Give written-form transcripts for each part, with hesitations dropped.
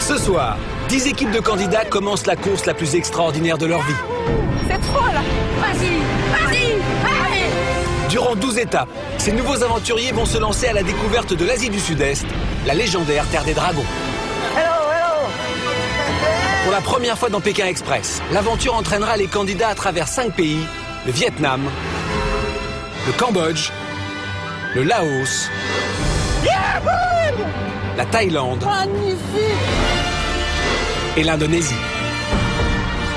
Ce soir, 10 équipes de candidats commencent la course la plus extraordinaire de leur vie. C'est trop là. Vas-y, allez. Durant 12 étapes, ces nouveaux aventuriers vont se lancer à la découverte de l'Asie du Sud-Est, la légendaire Terre des Dragons. Hello. Pour la première fois dans Pékin Express, l'aventure entraînera les candidats à travers 5 pays, le Vietnam, le Cambodge, le Laos, la Thaïlande Magnifique. et l'Indonésie.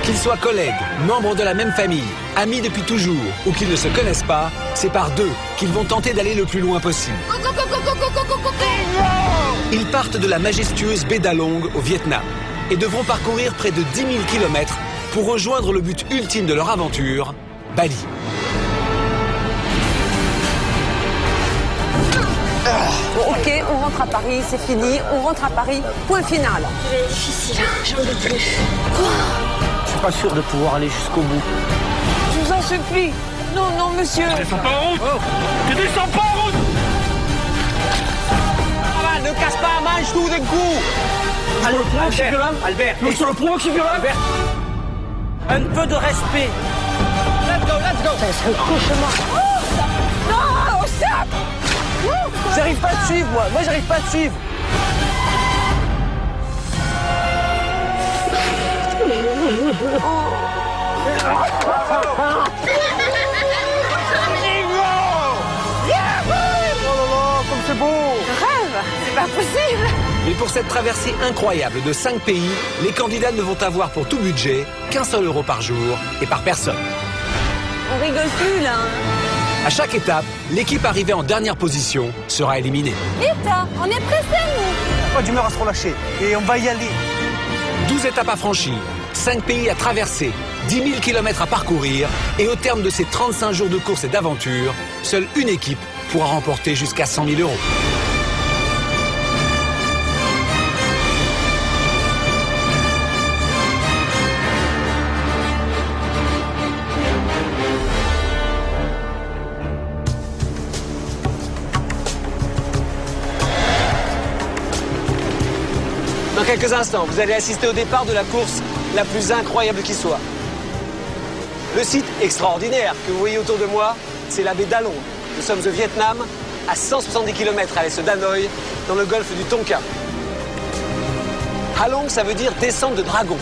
Qu'ils soient collègues, membres de la même famille, amis depuis toujours ou qu'ils ne se connaissent pas, c'est par deux qu'ils vont tenter d'aller le plus loin possible. Ils partent de la majestueuse baie d'Along au Vietnam et devront parcourir près de 10 000 km pour rejoindre le but ultime de leur aventure, Bali. Bon, ok, on rentre à Paris, c'est fini. On rentre à Paris, point final. C'est difficile, j'en peux plus. Je suis pas sûr de pouvoir aller jusqu'au bout. Je vous en supplie. Non, monsieur. Descends pas en route. Tu descends pas en route. Ne casse pas la manche tout d'un coup. Albert, Sur le point, c'est violent. Albert. Un peu de respect. Let's go. C'est un cauchemar. Non, au sac. J'arrive pas à te suivre, moi. Moi, j'arrive pas à te suivre. Comme c'est beau. Rêve, c'est pas possible. Mais pour cette traversée incroyable de 5 pays, les candidats ne vont avoir pour tout budget qu'un seul euro par jour et par personne. On rigole plus là. À chaque étape, l'équipe arrivée en dernière position sera éliminée. Vite, on est pressés nous. Pas d'humeur à se relâcher. Et on va y aller. 12 étapes à franchir, 5 pays à traverser, 10 000 km à parcourir, et au terme de ces 35 jours de course et d'aventure, seule une équipe pourra remporter jusqu'à 100 000 euros. Dans quelques instants, vous allez assister au départ de la course la plus incroyable qui soit. Le site extraordinaire que vous voyez autour de moi, c'est la baie d'Along. Nous sommes au Vietnam, à 170 km à l'est d'Hanoï, dans le golfe du Tonkin. Halong, ça veut dire descente de dragon.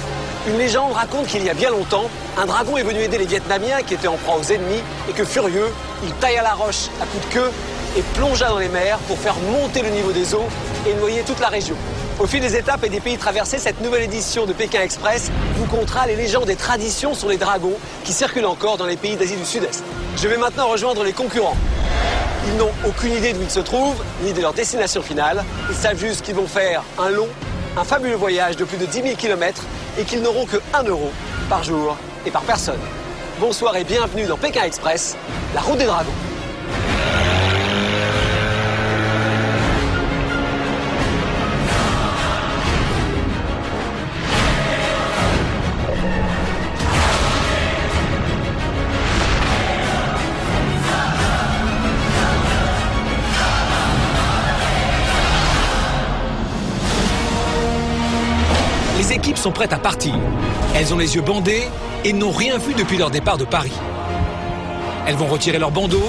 Une légende raconte qu'il y a bien longtemps, un dragon est venu aider les Vietnamiens qui étaient en proie aux ennemis et que furieux, il tailla la roche à coups de queue et plongea dans les mers pour faire monter le niveau des eaux et noyer toute la région. Au fil des étapes et des pays traversés, cette nouvelle édition de Pékin Express vous contera les légendes et traditions sur les dragons qui circulent encore dans les pays d'Asie du Sud-Est. Je vais maintenant rejoindre les concurrent. Ils n'ont aucune idée d'où ils se trouvent, ni de leur destination finale. Ils savent juste qu'ils vont faire un fabuleux voyage de plus de 10 000 km et qu'ils n'auront que 1 euro par jour et par personne. Bonsoir et bienvenue dans Pékin Express, la route des dragons. Les équipes sont prêtes à partir. Elles ont les yeux bandés et n'ont rien vu depuis leur départ de Paris. Elles vont retirer leur bandeau,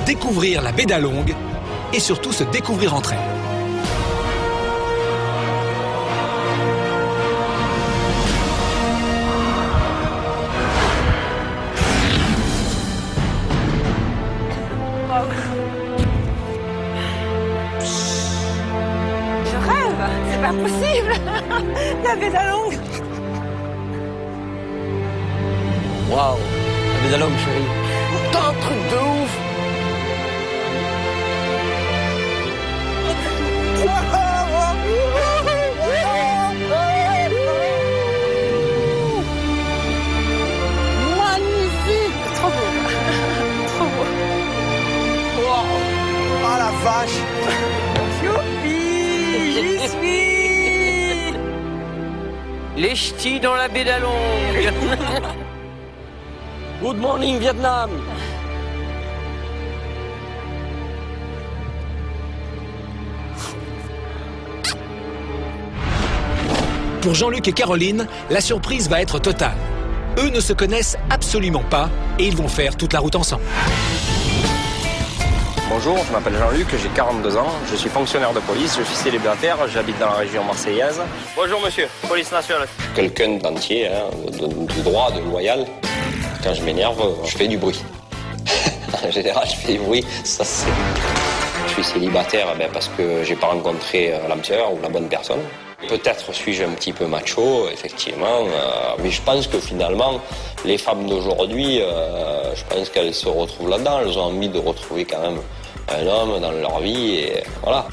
découvrir la baie d'Along et surtout se découvrir entre elles. Je rêve, c'est pas possible. La baie d'Along. Waouh, la baie d'Along, chérie. T'as un truc de ouf. Magnifique. Trop beau. Trop beau. Wow. Ah la vache. Youpi, j'y suis. Les ch'tis dans la baie d'Along. Good morning, Vietnam. Pour Jean-Luc et Caroline, la surprise va être totale. Eux ne se connaissent absolument pas et ils vont faire toute la route ensemble. Bonjour, je m'appelle Jean-Luc, j'ai 42 ans, je suis fonctionnaire de police, je suis célibataire, j'habite dans la région marseillaise. Bonjour monsieur, police nationale. Quelqu'un d'entier, de droit, de loyal. Quand je m'énerve, je fais du bruit. En général, je fais du bruit, ça c'est... Je suis célibataire parce que j'ai pas rencontré l'âme sœur ou la bonne personne. Peut-être suis-je un petit peu macho, effectivement, mais je pense que finalement, les femmes d'aujourd'hui, je pense qu'elles se retrouvent là-dedans. Elles ont envie de retrouver quand même un homme dans leur vie, et voilà.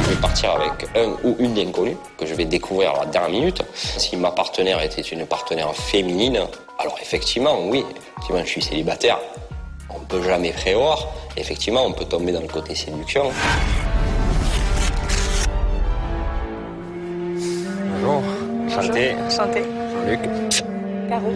Je vais partir avec un ou une inconnue que je vais découvrir à la dernière minute. Si ma partenaire était une partenaire féminine, alors effectivement, oui, effectivement, je suis célibataire. On ne peut jamais prévoir. Effectivement, on peut tomber dans le côté séduction. Bonjour. Santé. Santé. Luc. Caro.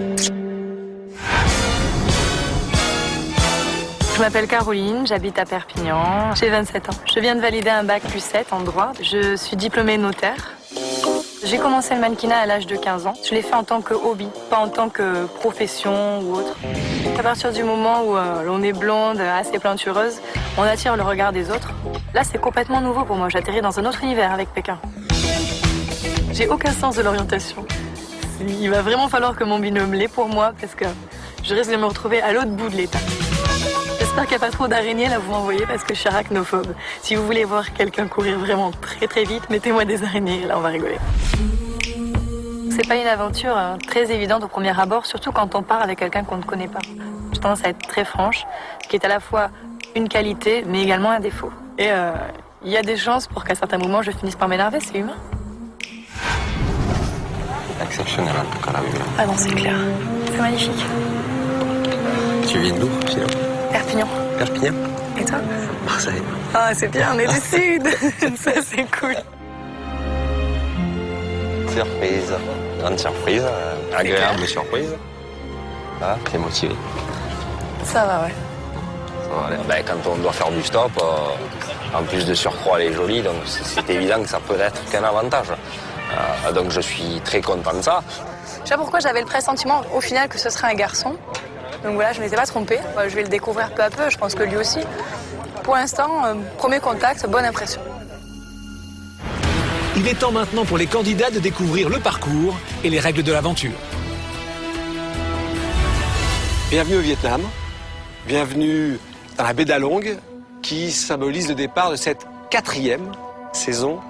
Je m'appelle Caroline, j'habite à Perpignan, j'ai 27 ans. Je viens de valider un bac plus 7 en droit. Je suis diplômée notaire. J'ai commencé le mannequinat à l'âge de 15 ans. Je l'ai fait en tant que hobby, pas en tant que profession ou autre. À partir du moment où l'on est blonde, assez plantureuse, on attire le regard des autres. Là, c'est complètement nouveau pour moi. J'atterris dans un autre univers avec Pékin. J'ai aucun sens de l'orientation. Il va vraiment falloir que mon binôme l'ait pour moi parce que je risque de me retrouver à l'autre bout de l'état. J'espère qu'il n'y a pas trop d'araignées là, vous m'envoyez parce que je suis arachnophobe. Si vous voulez voir quelqu'un courir vraiment très très vite, mettez-moi des araignées, là on va rigoler. C'est pas une aventure très évidente au premier abord, surtout quand on part avec quelqu'un qu'on ne connaît pas. J'ai tendance à être très franche, ce qui est à la fois une qualité mais également un défaut. Et il y a des chances pour qu'à certains moments je finisse par m'énerver, c'est humain. Exceptionnel en tout cas la vue. Ah non, c'est clair. C'est magnifique. Tu viens d'où sinon? Perpignan. Perpignan? Et toi? Marseille. Ah, c'est bien, on est du sud. Ça, c'est cool. Surprise. Grande surprise. Agréable surprise. Ah, t'es motivé. Ça va, ouais. Ça va aller. Quand on doit faire du stop, en plus de surcroît elle est jolie, donc c'est évident que ça peut être qu'un avantage. Donc je suis très content de ça. Je sais pas pourquoi j'avais le pressentiment au final que ce serait un garçon. Donc voilà, je ne m'étais pas trompée. Je vais le découvrir peu à peu, je pense que lui aussi. Pour l'instant, premier contact, bonne impression. Il est temps maintenant pour les candidats de découvrir le parcours et les règles de l'aventure. Bienvenue au Vietnam, bienvenue dans la baie d'Along qui symbolise le départ de cette 4e saison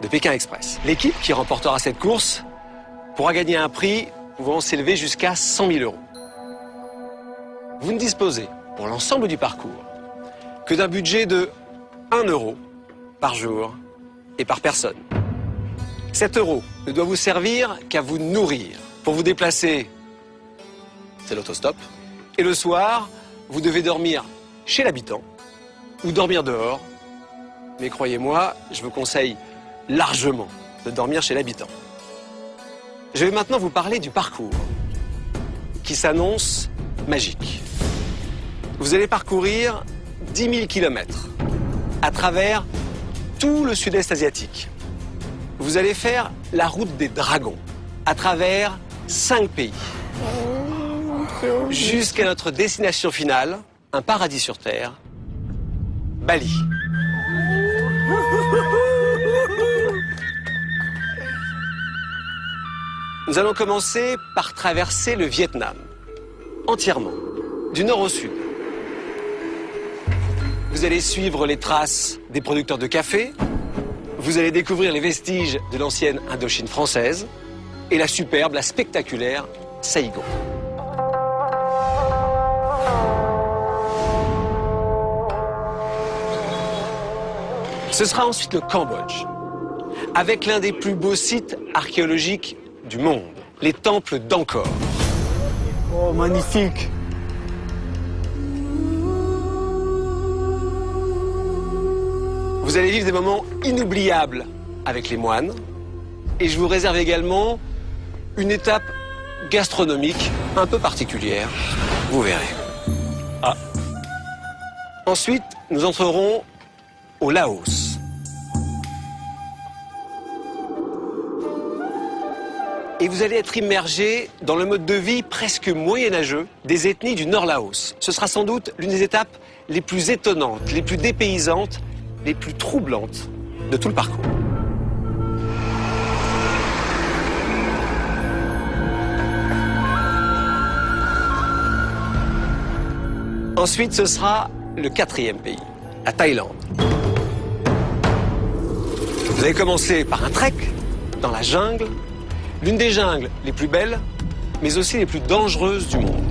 de Pékin Express. L'équipe qui remportera cette course pourra gagner un prix pouvant s'élever jusqu'à 100 000 €. Vous ne disposez, pour l'ensemble du parcours, que d'un budget de 1 € par jour et par personne. 7 € ne doit vous servir qu'à vous nourrir. Pour vous déplacer, c'est l'autostop. Et le soir, vous devez dormir chez l'habitant ou dormir dehors. Mais croyez-moi, je vous conseille largement de dormir chez l'habitant. Je vais maintenant vous parler du parcours qui s'annonce magique. Vous allez parcourir 10 000 km à travers tout le sud-est asiatique. Vous allez faire la route des dragons à travers 5 pays. Jusqu'à notre destination finale, un paradis sur Terre, Bali. Nous allons commencer par traverser le Vietnam, entièrement, du nord au sud. Vous allez suivre les traces des producteurs de café, vous allez découvrir les vestiges de l'ancienne Indochine française et la superbe, la spectaculaire Saigon. Ce sera ensuite le Cambodge, avec l'un des plus beaux sites archéologiques du monde, les temples d'Angkor. Oh, magnifique. Vous allez vivre des moments inoubliables avec les moines. Et je vous réserve également une étape gastronomique un peu particulière. Vous verrez. Ah. Ensuite, nous entrerons au Laos. et vous allez être immergé dans le mode de vie presque moyenâgeux des ethnies du Nord-Laos. Ce sera sans doute l'une des étapes les plus étonnantes, les plus dépaysantes, les plus troublantes de tout le parcours. Ensuite, ce sera le 4e pays, la Thaïlande. Vous allez commencer par un trek dans la jungle, l'une des jungles les plus belles, mais aussi les plus dangereuses du monde.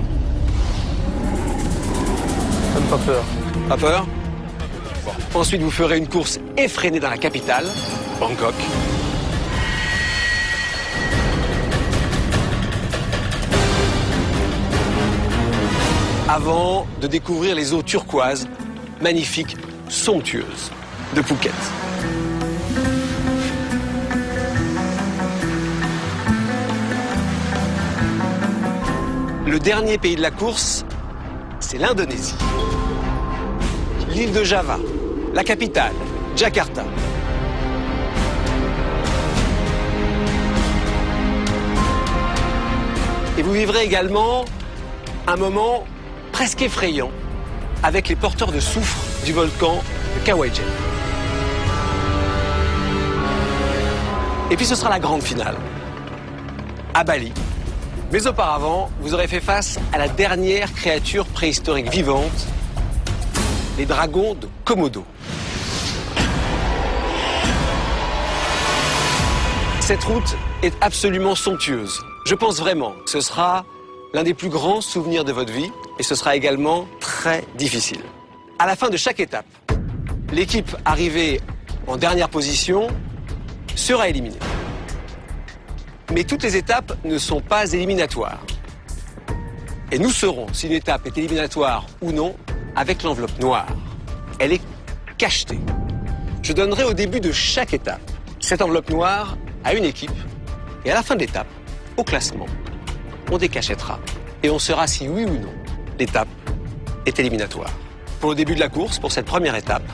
Même pas peur. Pas peur? Bon. Ensuite, vous ferez une course effrénée dans la capitale, Bangkok. Avant de découvrir les eaux turquoises, magnifiques, somptueuses, de Phuket. Le dernier pays de la course, c'est l'Indonésie. L'île de Java, la capitale, Jakarta. Et vous vivrez également un moment presque effrayant avec les porteurs de soufre du volcan de Kawajan. Et puis ce sera la grande finale, à Bali. Mais auparavant, vous aurez fait face à la dernière créature préhistorique vivante, les dragons de Komodo. Cette route est absolument somptueuse. Je pense vraiment que ce sera l'un des plus grands souvenirs de votre vie et ce sera également très difficile. À la fin de chaque étape, l'équipe arrivée en dernière position sera éliminée. Mais toutes les étapes ne sont pas éliminatoires. Et nous saurons si une étape est éliminatoire ou non avec l'enveloppe noire. Elle est cachetée. Je donnerai au début de chaque étape cette enveloppe noire à une équipe et à la fin de l'étape, au classement, on décachettera et on saura si oui ou non l'étape est éliminatoire. Pour le début de la course, pour cette première étape,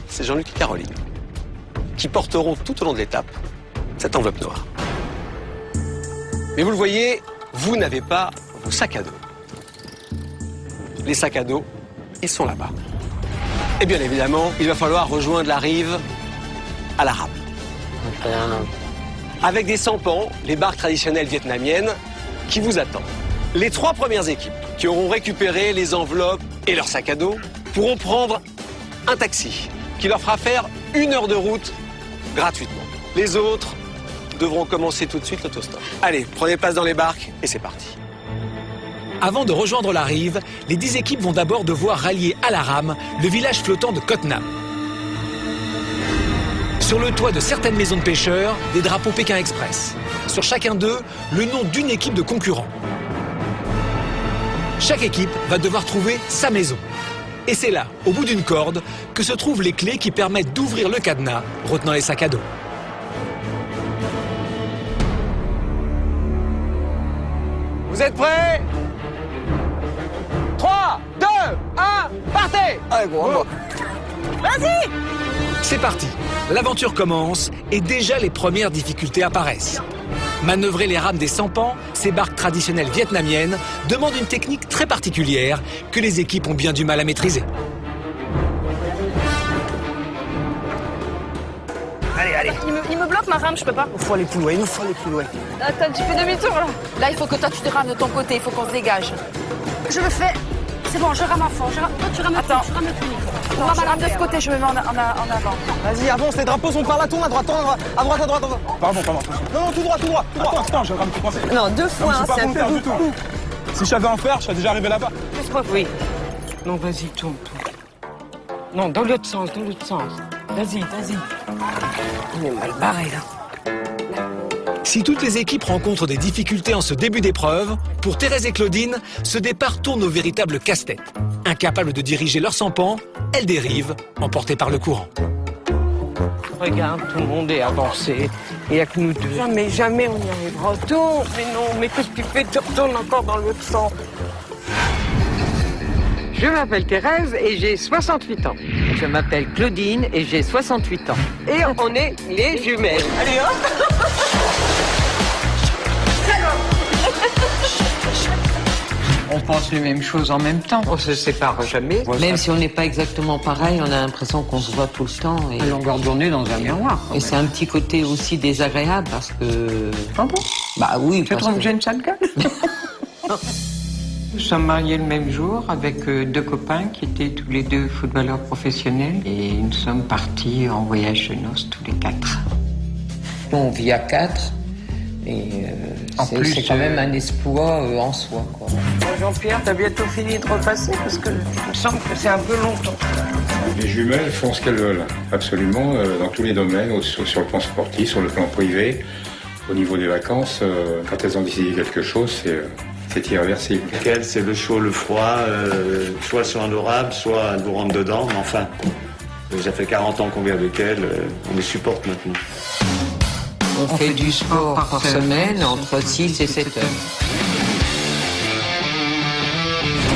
c'est Jean-Luc et Caroline qui porteront tout au long de l'étape cette enveloppe noire. Mais vous le voyez, vous n'avez pas vos sacs à dos. Les sacs à dos, ils sont là-bas. Et bien évidemment, il va falloir rejoindre la rive à la rame. Avec des sampans, les barques traditionnelles vietnamiennes, qui vous attendent. Les 3 premières équipes qui auront récupéré les enveloppes et leurs sacs à dos pourront prendre un taxi qui leur fera faire 1 heure de route gratuitement. Les autres devront commencer tout de suite l'autostop. Allez, prenez place dans les barques et c'est parti. Avant de rejoindre la rive, les 10 équipes vont d'abord devoir rallier à la rame le village flottant de Koh Nam. Sur le toit de certaines maisons de pêcheurs, des drapeaux Pékin Express. Sur chacun d'eux, le nom d'une équipe de concurrents. Chaque équipe va devoir trouver sa maison. Et c'est là, au bout d'une corde, que se trouvent les clés qui permettent d'ouvrir le cadenas, retenant les sacs à dos. Vous êtes prêts? 3, 2, 1, partez! Allez, gros, Vas-y! C'est parti, l'aventure commence et déjà les premières difficultés apparaissent. Manœuvrer les rames des sampans, ces barques traditionnelles vietnamiennes, demande une technique très particulière que les équipes ont bien du mal à maîtriser. Allez. Il me bloque ma rame, je peux pas. Il faut aller plus loin, il nous faut aller plus loin. Attends, tu fais demi-tour là. Là, il faut que toi tu te rames de ton côté, il faut qu'on se dégage. Je le fais. C'est bon, je rame à fond. Toi, tu rames à fond. Je rame à fond. Moi, je rame de ce côté, je me mets en avant. Vas-y, avance, les drapeaux sont par là, tourne à droite. Pardon. Non, tout droit. Attends, je rame tout penser. Non, 2 fois, Je suis pas c'est un bon faire peu du tout. beaucoup. Si je savais en faire, je serais déjà arrivé là-bas. Oui. Non, vas-y, tourne. Non, dans l'autre sens. Vas-y. On est mal barré, là. Si toutes les équipes rencontrent des difficultés en ce début d'épreuve, pour Thérèse et Claudine, ce départ tourne au véritable casse-tête. Incapables de diriger leur sampan, elles dérivent, emportées par le courant. Regarde, tout le monde est avancé. Il n'y a que nous deux. Jamais on y arrivera. Retourne, mais qu'est-ce que tu fais? Tu retournes encore dans l'autre sens. Je m'appelle Thérèse et j'ai 68 ans. Je m'appelle Claudine et j'ai 68 ans. Et on est les jumelles. Allez, hop! On pense les mêmes choses en même temps. On se sépare jamais. Même si on n'est pas exactement pareil, on a l'impression qu'on se voit tout le temps. À longueur de journée dans un miroir. Et c'est un petit côté aussi désagréable parce que... Ah bon? Bah oui, Tu trouves que j'ai une sale gueule? Nous sommes mariés le même jour avec deux copains qui étaient tous les deux footballeurs professionnels. Et nous sommes partis en voyage de noces tous les 4. On vit à 4. Et c'est quand même un exploit en soi, quoi. Jean-Pierre, t'as bientôt fini de repasser parce que il me semble que c'est un peu longtemps. Les jumelles font ce qu'elles veulent, absolument, dans tous les domaines, sur le plan sportif, sur le plan privé. Au niveau des vacances, quand elles ont décidé quelque chose, c'est irréversible. Elles, c'est le chaud, le froid, soit elles sont adorables, soit elles vous rentrent dedans, mais enfin, ça fait 40 ans qu'on vit avec elles, on les supporte maintenant. On fait du sport par semaine entre 6 et 7 heures.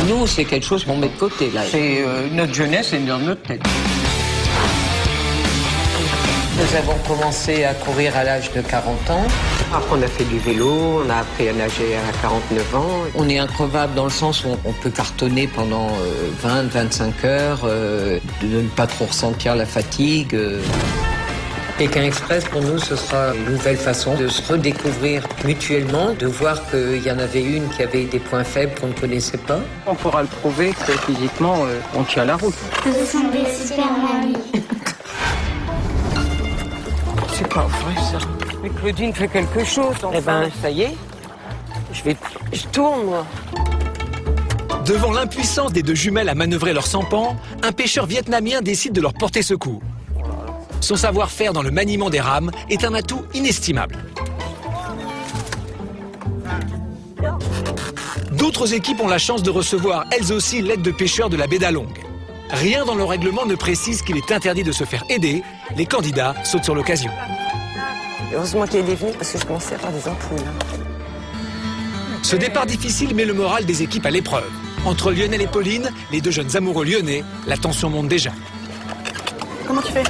Nous, c'est quelque chose qu'on met de côté, là. C'est notre jeunesse et dans notre tête. Nous avons commencé à courir à l'âge de 40 ans. Après, on a fait du vélo, on a appris à nager à 49 ans. On est increvable dans le sens où on peut cartonner pendant 20-25 heures, de ne pas trop ressentir la fatigue. Pékin Express, pour nous, ce sera une nouvelle façon de se redécouvrir mutuellement, de voir qu'il y en avait une qui avait des points faibles qu'on ne connaissait pas. On pourra le prouver que physiquement, on tient la route. Vous sont des super mamies. C'est pas vrai, ça. Mais Claudine fait quelque chose, enfin. Eh ben, ça y est. Je tourne, moi. Devant l'impuissance des deux jumelles à manœuvrer leur sampan, un pêcheur vietnamien décide de leur porter secours. Son savoir-faire dans le maniement des rames est un atout inestimable. D'autres équipes ont la chance de recevoir elles aussi l'aide de pêcheurs de la baie d'Along. Rien dans le règlement ne précise qu'il est interdit de se faire aider. Les candidats sautent sur l'occasion. Heureusement qu'il est venu parce que je commençais à avoir des ampoules. Ce départ difficile met le moral des équipes à l'épreuve. Entre Lionel et Pauline, les deux jeunes amoureux lyonnais, la tension monte déjà. Comment tu fais?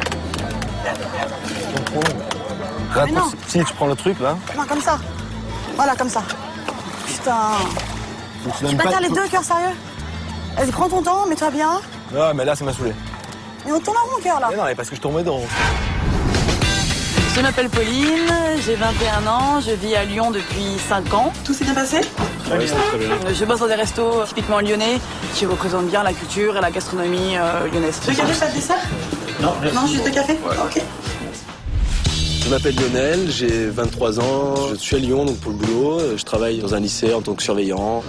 Là, si tu prends le truc là. Non, comme ça. Voilà, comme ça. Putain. Tu peux faire les deux, cœur sérieux? Vas-y, prends ton temps, mets-toi bien. Non, mais là, ça m'a saoulé. Mais on tourne en rond, cœur, là. Mais non, mais parce que je tombais dans. Je m'appelle Pauline, j'ai 21 ans, je vis à Lyon depuis 5 ans. Tout s'est bien passé? Oui, c'est très bien. Je bosse dans des restos typiquement lyonnais qui représentent bien la culture et la gastronomie lyonnaise. Tu veux café, ça te dessert? Non, juste le café? Ouais. Ok. Je m'appelle Lionel, j'ai 23 ans, je suis à Lyon donc pour le boulot, je travaille dans un lycée en tant que surveillant.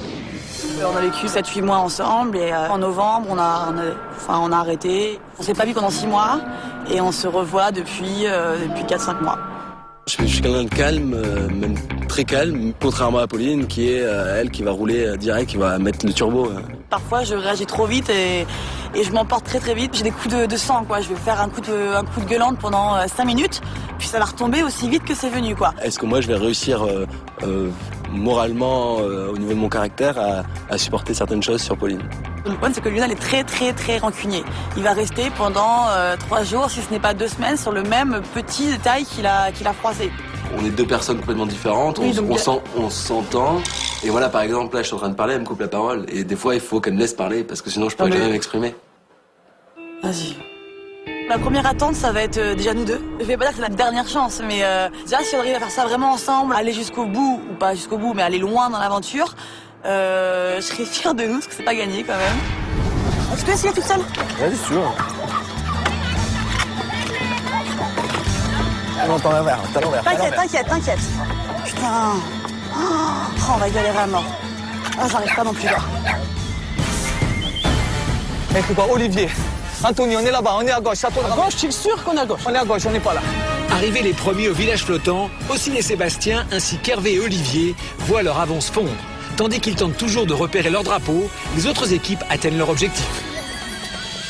On a vécu 7-8 mois ensemble et en novembre on a arrêté. On s'est pas vu pendant 6 mois et on se revoit depuis 4-5 mois. Je suis quelqu'un de calme, même très calme, contrairement à Pauline qui est elle qui va rouler direct, qui va mettre le turbo. Parfois je réagis trop vite et je m'emporte très très vite. J'ai des coups de sang, quoi. Je vais faire un coup de gueulante pendant 5 minutes, puis ça va retomber aussi vite que c'est venu, quoi. Est-ce que moi je vais réussir moralement au niveau de mon caractère à supporter certaines choses sur Pauline? Le problème c'est que Lionel est très très très rancunier. Il va rester pendant 3 jours, si ce n'est pas 2 semaines, sur le même petit détail qu'il a froissé. On est deux personnes complètement différentes, oui, on s'entend. Et voilà, par exemple, là, je suis en train de parler, elle me coupe la parole. Et des fois, il faut qu'elle me laisse parler, parce que sinon, je pourrais jamais m'exprimer. Vas-y. La première attente, ça va être déjà nous deux. Je vais pas dire que c'est la dernière chance, mais déjà, si on arrive à faire ça vraiment ensemble, aller jusqu'au bout, ou pas jusqu'au bout, mais aller loin dans l'aventure, je serais fière de nous, parce que c'est pas gagné, quand même. Tu peux essayer toute seule? Vas-y, si tu veux. Non, t'en l'envers, t'as l'envers. T'inquiète. Putain. Oh, on va galérer à mort. Ah, j'arrive pas non plus là. Mais faut pas, Olivier. Anthony, on est là-bas, on est à gauche. À gauche, je suis sûr qu'on est à gauche. On est à gauche, on n'est pas là. Arrivés les premiers au village flottant, Ossine et Sébastien, ainsi qu'Hervé et Olivier, voient leur avance fondre. Tandis qu'ils tentent toujours de repérer leur drapeau, les autres équipes atteignent leur objectif.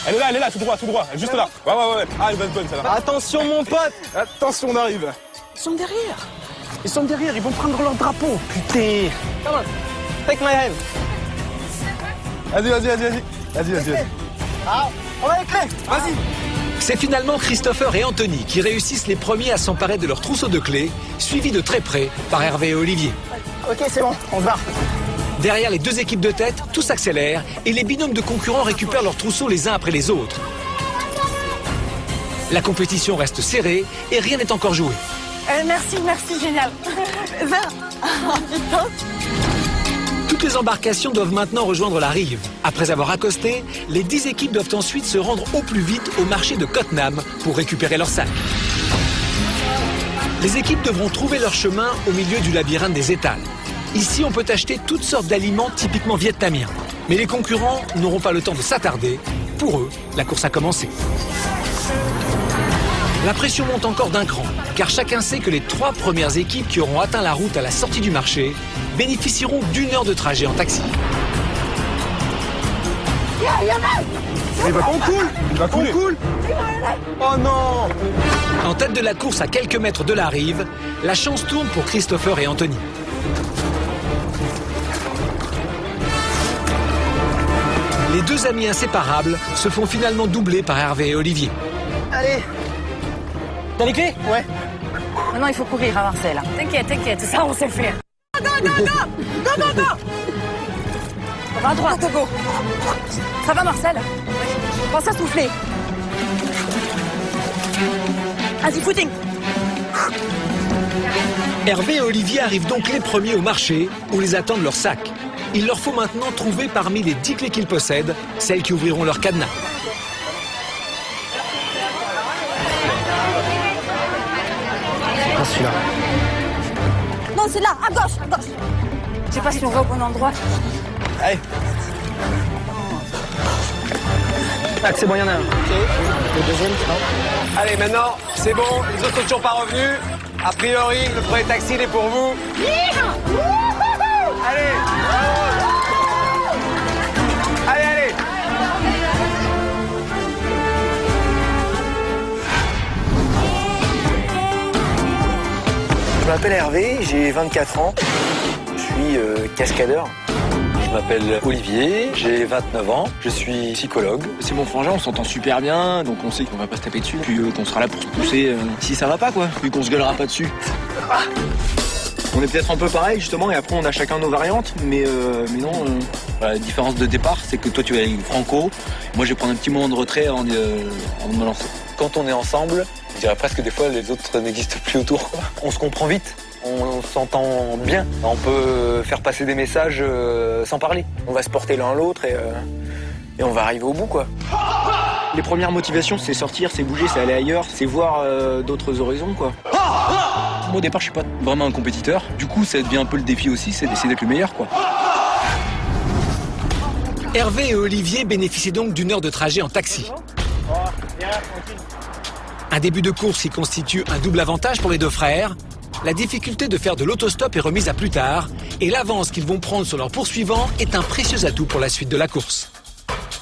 Elle est là, tout droit, juste là. Ouais. Ah, elle va être bonne, celle-là. Attention, mon pote. Attention, on arrive. Ils sont derrière, ils vont prendre leur drapeau. Putain. Come on, take my hand. Vas-y. Ah, on a les clés. Vas-y. C'est finalement Christopher et Anthony qui réussissent les premiers à s'emparer de leur trousseau de clés, suivis de très près par Hervé et Olivier. Ok, c'est bon, on se barre. Derrière les deux équipes de tête, tout s'accélère et les binômes de concurrents récupèrent leurs trousseaux les uns après les autres. La compétition reste serrée et rien n'est encore joué. Merci, génial. Toutes les embarcations doivent maintenant rejoindre la rive. Après avoir accosté, les 10 équipes doivent ensuite se rendre au plus vite au marché de Cottenham pour récupérer leurs sacs. Les équipes devront trouver leur chemin au milieu du labyrinthe des étals. Ici, on peut acheter toutes sortes d'aliments typiquement vietnamiens. Mais les concurrents n'auront pas le temps de s'attarder. Pour eux, la course a commencé. La pression monte encore d'un cran, car chacun sait que les 3 premières équipes qui auront atteint la route à la sortie du marché bénéficieront d'1 heure de trajet en taxi. Il va qu'on coule. On coule. Oh non. En tête de la course à quelques mètres de la rive, la chance tourne pour Christopher et Anthony. Les deux amis inséparables se font finalement doubler par Hervé et Olivier. Allez. T'as les clés? Ouais. Maintenant, il faut courir à Marcel. T'inquiète, ça, on sait faire. Non. On va à droite, Togo. Ça va, Marcel? Pense à souffler. Vas-y, footing. Hervé et Olivier arrivent donc les premiers au marché où les attendent leurs sacs. Il leur faut maintenant trouver parmi les 10 clés qu'ils possèdent, celles qui ouvriront leur cadenas. Celui-là. Non, c'est là, à gauche. Je sais pas si on va au bon endroit. Allez. Ah, c'est bon, il y en a un. Le deuxième, c'est bon. Allez, maintenant, c'est bon, les autres sont toujours pas revenus. A priori, le premier taxi, il est pour vous. Allez. Je m'appelle Hervé, j'ai 24 ans. Je suis cascadeur. Je m'appelle Olivier, j'ai 29 ans, je suis psychologue. C'est mon frangin, on s'entend super bien, donc on sait qu'on va pas se taper dessus. Puis qu'on sera là pour se pousser si ça va pas, quoi, vu qu'on se gueulera pas dessus. On est peut-être un peu pareil, justement, et après on a chacun nos variantes, mais non. La différence de départ, c'est que toi tu vas aller franco, moi je vais prendre un petit moment de retrait avant de me lancer. Quand on est ensemble, je dirais presque des fois les autres n'existent plus autour, quoi. On se comprend vite. On s'entend bien, on peut faire passer des messages sans parler. On va se porter l'un l'autre et on va arriver au bout, quoi. Les premières motivations, c'est sortir, c'est bouger, c'est aller ailleurs, c'est voir d'autres horizons, quoi. Moi au départ, je suis pas vraiment un compétiteur. Du coup, ça devient un peu le défi aussi, c'est d'essayer d'être le meilleur, quoi. Hervé et Olivier bénéficient donc d'1 heure de trajet en taxi. Un début de course qui constitue un double avantage pour les deux frères. La difficulté de faire de l'autostop est remise à plus tard et l'avance qu'ils vont prendre sur leurs poursuivants est un précieux atout pour la suite de la course.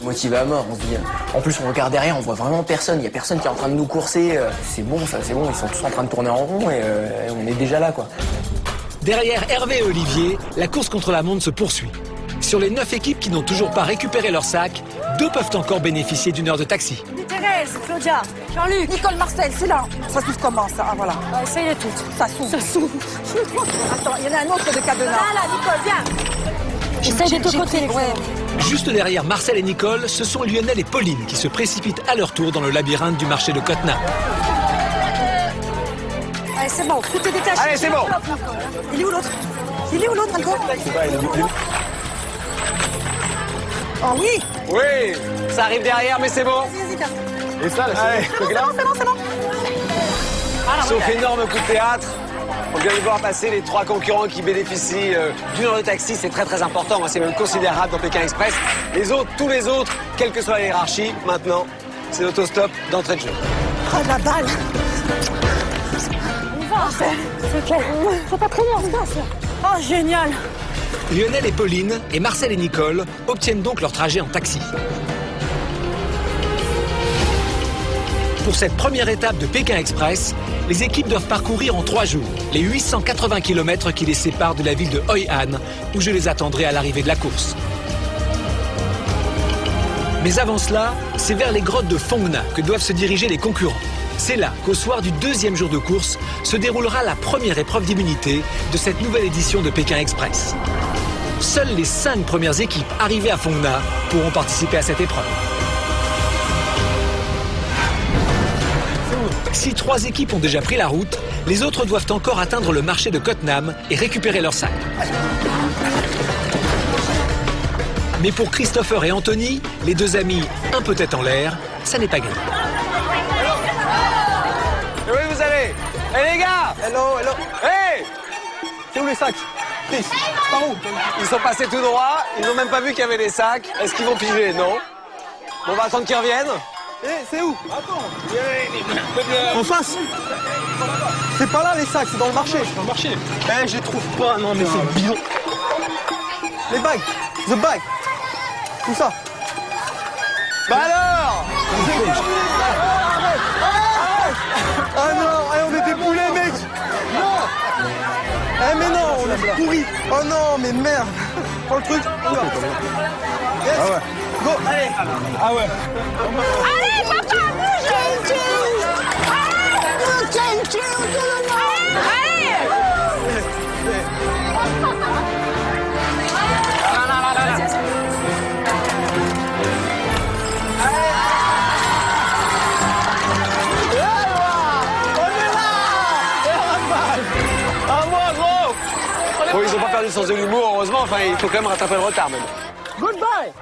Motivé à mort, on se dit. En plus, on regarde derrière, on voit vraiment personne. Il y a personne qui est en train de nous courser. C'est bon, ça, c'est bon. Ils sont tous en train de tourner en rond et on est déjà là, quoi. Derrière Hervé et Olivier, la course contre la montre se poursuit. Sur les 9 équipes qui n'ont toujours pas récupéré leur sac, 2 peuvent encore bénéficier d'1 heure de taxi. Thérèse, Claudia, Jean-Luc, Nicole, Marcel, c'est là. Ça s'ouvre comment, ça? Ah, voilà. Essayez toutes. Ça s'ouvre. Attends, il y en a un autre de cadenas. Là, Nicole, viens. Essaye de ton côté. Ouais. Juste derrière Marcel et Nicole, ce sont Lionel et Pauline qui se précipitent à leur tour dans le labyrinthe du marché de Cottenham. Allez, c'est bon, tout est détaché. Allez, c'est bon. Il est où l'autre, encore? Oh oui. Oui, ça arrive derrière, mais c'est bon. Et ça, là, c'est bon. Sauf énorme coup de théâtre, on vient de voir passer les 3 concurrents qui bénéficient d'1 heure de taxi. C'est très très important, c'est même considérable dans Pékin Express. Tous les autres, quelle que soit la hiérarchie, maintenant, c'est l'autostop d'entrée de jeu. Oh, la balle. On va, c'est pas très loin, on passe. Oh, génial. Lionel et Pauline et Marcel et Nicole obtiennent donc leur trajet en taxi. Pour cette première étape de Pékin Express, les équipes doivent parcourir en 3 jours les 880 km qui les séparent de la ville de Hoi An, où je les attendrai à l'arrivée de la course. Mais avant cela, c'est vers les grottes de Phong Nha que doivent se diriger les concurrents. C'est là qu'au soir du deuxième jour de course se déroulera la première épreuve d'immunité de cette nouvelle édition de Pékin Express. Seules les 5 premières équipes arrivées à Phong Nha pourront participer à cette épreuve. Si 3 équipes ont déjà pris la route, les autres doivent encore atteindre le marché de Quoc Nam et récupérer leurs sacs. Mais pour Christopher et Anthony, les 2 amis un peu tête en l'air, ça n'est pas gagné. Et où vous allez? Hey les gars! Hello, hello. Hey! C'est où les sacs? Please. Par où? Ils sont passés tout droit, ils n'ont même pas vu qu'il y avait des sacs. Est-ce qu'ils vont piger? Non. Bon, on va attendre qu'ils reviennent. Eh, c'est où? Attends. En face? C'est pas là les sacs, c'est dans le marché. Dans le marché. Eh, je les trouve pas. Non, mais c'est bidon. Les bagues. The bag. Où ça? Bah alors! Ah non, on est des poulets, mec. Non. Eh mais non, on est pourris. Oh non, mais merde. Prends le truc. Yes. Ah ouais. Go, allez. Ah ouais. Allez, papa, bouge! Bon, ils n'ont pas perdu le sens de l'humour, heureusement. Enfin, il faut quand même rattraper le retard, même. Goodbye.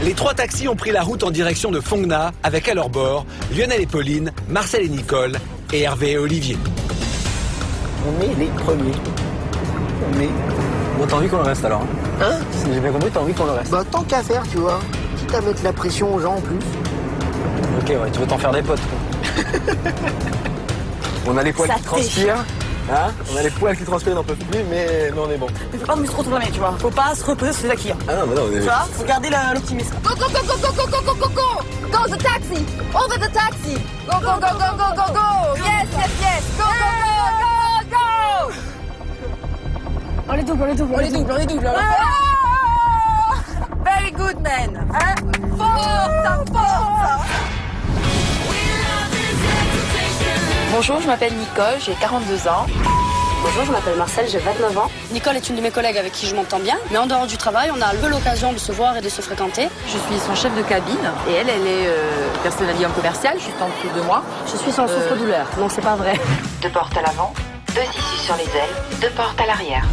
Les 3 taxis ont pris la route en direction de Phong Nha avec à leur bord Lionel et Pauline, Marcel et Nicole et Hervé et Olivier. On est les premiers. On est... Bon, t'as envie qu'on le reste alors? Hein? Si j'ai bien compris, t'as envie qu'on le reste. Bah tant qu'à faire, tu vois. Quitte à mettre la pression aux gens en plus. Ok, ouais, tu veux t'en faire des potes, quoi. On a les poils qui transpirent. Hein? On a les poils qui transpirent, on n'en peut plus, mais on est bon. Il faut pas nous se retrouver, tu vois. Faut pas se reposer sur ses acquis. Ah non, mais non, on est... Tu vois, faut garder l'optimisme. Go, go, go, go, go, go, go, go, go, go! Go, the taxi! Over the taxi! Go, go, go, go, go, go, go! Yes, yes, yes! Go, go, go, go, go! On les double, on les double, on les double, on les double. Ah! Very good, man! Hein? Forza, forza! Bonjour, je m'appelle Nicole, j'ai 42 ans. Bonjour, je m'appelle Marcel, j'ai 29 ans. Nicole est une de mes collègues avec qui je m'entends bien, mais en dehors du travail, on a peu l'occasion de se voir et de se fréquenter. Je suis son chef de cabine et elle est personnalité en commercial, juste en dessous de moi. Je suis son souffre-douleur, non c'est pas vrai. 2 portes à l'avant, 2 issues sur les ailes, 2 portes à l'arrière.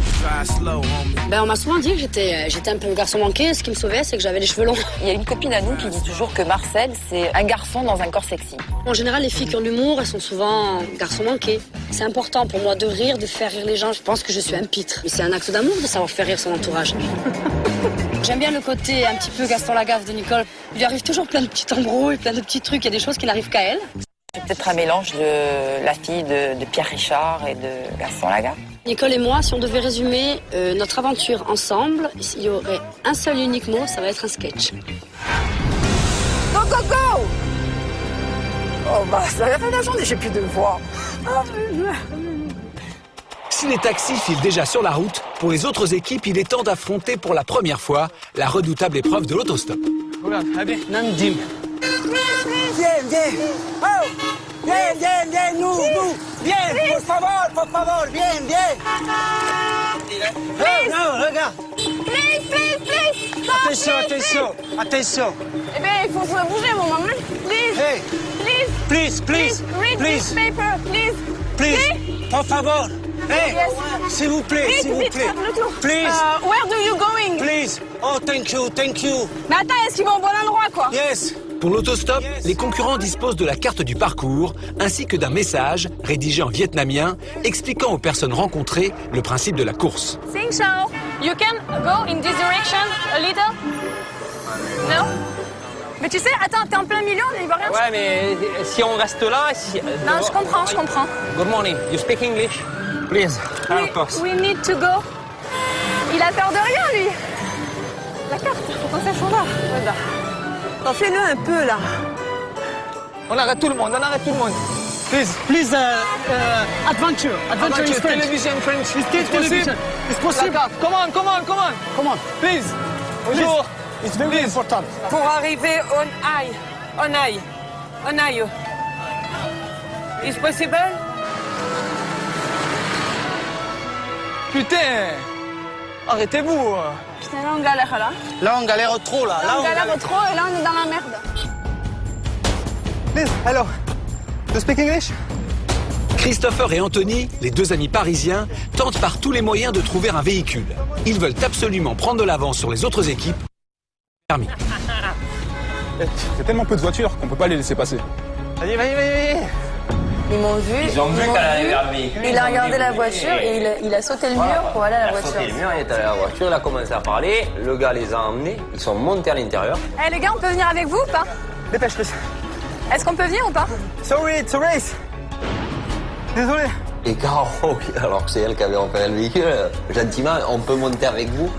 On m'a souvent dit que j'étais un peu un garçon manqué, ce qui me sauvait, c'est que j'avais les cheveux longs. Il y a une copine à nous qui dit toujours que Marcel, c'est un garçon dans un corps sexy. En général, les filles qui ont de l'humour, elles sont souvent garçons manqués. C'est important pour moi de rire, de faire rire les gens. Je pense que je suis un pitre. Mais c'est un acte d'amour de savoir faire rire son entourage. J'aime bien le côté un petit peu Gaston Lagaffe de Nicole. Il lui arrive toujours plein de petits embrouilles, plein de petits trucs. Il y a des choses qui n'arrivent qu'à elle. C'est peut-être un mélange de la fille de Pierre Richard et de Gaston Lagaffe. Nicole et moi, si on devait résumer notre aventure ensemble, il y aurait un seul et unique mot, ça va être un sketch. Go, go, go! Oh bah, ça va faire la journée, j'ai plus de voix. Si les taxis filent déjà sur la route, pour les autres équipes, il est temps d'affronter pour la première fois la redoutable épreuve de l'autostop. Regarde, Nandim. Viens, nous, viens, por favor, viens. Non, regarde. Please. Attention. Eh bien, il faut se bouger, mon maman. Please. Hey. Please. Please. Read this paper, please. Please, por favor. Hey, Yes. s'il vous plaît. Please. Where do you going? Please. Oh, thank you. Mais attends, est-ce qu'ils vont au bon endroit, quoi? Yes. Pour l'autostop, les concurrents disposent de la carte du parcours ainsi que d'un message rédigé en vietnamien expliquant aux personnes rencontrées le principe de la course. Sing Shao, you can go in this direction a little? No? Mais tu sais, attends, t'es en plein milieu, on n'y voit rien. Ouais, mais si on reste là... Non, je comprends. Good morning, you speak English? Please, help us. We need to go. Il a peur de rien, lui. La carte, faut qu'on sache où on va. Fais-le un peu, là. On arrête tout le monde. Please, adventure in French. Television French. It's possible. Come on. Please. Bonjour. It's very important. Pour arriver on aille. Is possible? Putain! Arrêtez-vous! Putain, là on galère là. Là, on galère trop, là. Là on galère trop et là on est dans la merde. Liz, hello. You speak English? Christopher et Anthony, les deux amis parisiens, tentent par tous les moyens de trouver un véhicule. Ils veulent absolument prendre de l'avance sur les autres équipes. Permis. Il y a tellement peu de voitures qu'on peut pas les laisser passer. Vas-y. Ils m'ont vu. Ils ont vu qu'elle allait vers le véhicule. Il a regardé la voiture et il a sauté le mur pour aller à la voiture. Il a sauté le mur, il est allé à la voiture, il a commencé à parler. Le gars les a emmenés, ils sont montés à l'intérieur. Eh les gars, on peut venir avec vous ou pas? Dépêche, Chris. Est-ce qu'on peut venir ou pas? Sorry, it's a race. Désolé. Et Caro, alors que c'est elle qui avait repéré le véhicule, gentiment, on peut monter avec vous.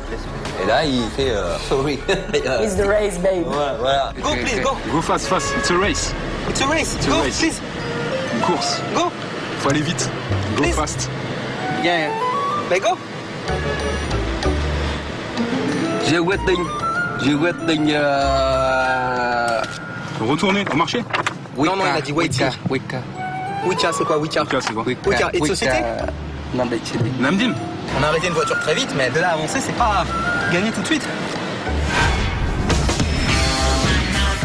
Et là, il fait sorry. It's the race, babe. Ouais, voilà. Go, please, go. Go fast, it's a race. It's a race. It's a Go, race. please. Une course. Go. Faut aller vite. Go Please. fast. Yeah. Let go. J'ai waiting. Retourner au marché. Non, il a dit waiting. Wika, c'est quoi Wika? Wika, c'est quoi? Wika, et société? Namdim. On a arrêté une voiture très vite, mais de là à avancer, c'est pas gagner tout de suite.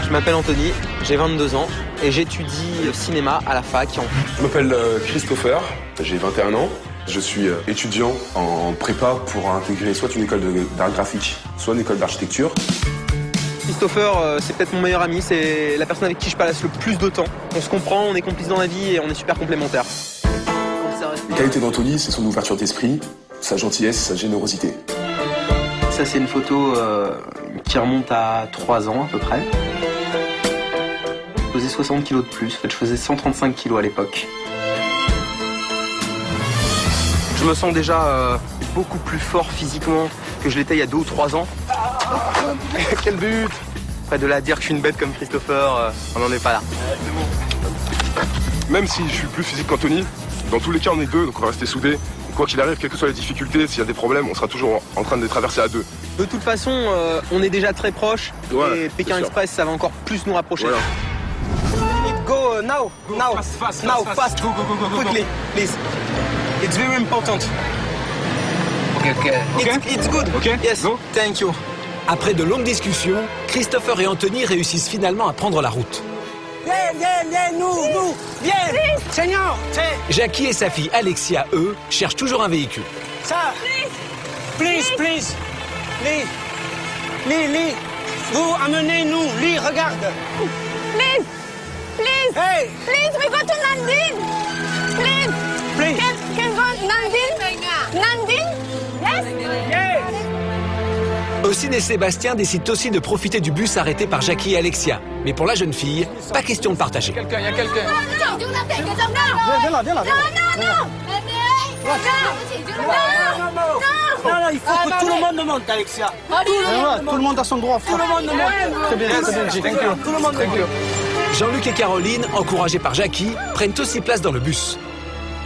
Je m'appelle Anthony, j'ai 22 ans et j'étudie le cinéma à la fac. Je m'appelle Christopher, j'ai 21 ans. Je suis étudiant en prépa pour intégrer soit une école d'art graphique, soit une école d'architecture. Christopher, c'est peut-être mon meilleur ami, c'est la personne avec qui je passe le plus de temps. On se comprend, on est complices dans la vie et on est super complémentaires. Les qualités d'Anthony, c'est son ouverture d'esprit, sa gentillesse, sa générosité. Ça, c'est une photo qui remonte à 3 ans à peu près. Je pesais 60 kilos de plus, en fait, je faisais 135 kilos à l'époque. Je me sens déjà beaucoup plus fort physiquement que je l'étais il y a 2 ou 3 ans. Quel but! Après, de là à dire que je suis une bête comme Christopher, on n'en est pas là. Même si je suis plus physique qu'Anthony, dans tous les cas, on est deux, donc on va rester soudés. Quoi qu'il arrive, quelles que soient les difficultés, s'il y a des problèmes, on sera toujours en train de les traverser à deux. De toute façon, on est déjà très proches Ouais, et Pékin c'est sûr. Express, ça va encore plus nous rapprocher. Voilà. Go now. Fast. Go. Quickly, please. It's very important. Okay. It's good. Okay. Yes. Go. Thank you. Après de longues discussions, Christopher et Anthony réussissent finalement à prendre la route. Viens, nous. Viens. Seigneur. Jackie et sa fille Alexia, eux, cherchent toujours un véhicule. Ça. Please. Lee. Vous amenez-nous. Lee, regarde. Please! Hey. Please, we go to Nandin! Please! Can go Nandin? Yes? Ossine et Sébastien décident aussi de profiter du bus arrêté par Jackie et Alexia. Mais pour la jeune fille, pas question de partager. Il y a quelqu'un. Viens là. Non, il faut que tout le monde monte, Alexia. Tout le monde a son droit, frère. Tout le monde monte. C'est bien, G. Thank you. Tout le monde monte. Jean-Luc et Caroline, encouragés par Jackie, prennent aussi place dans le bus.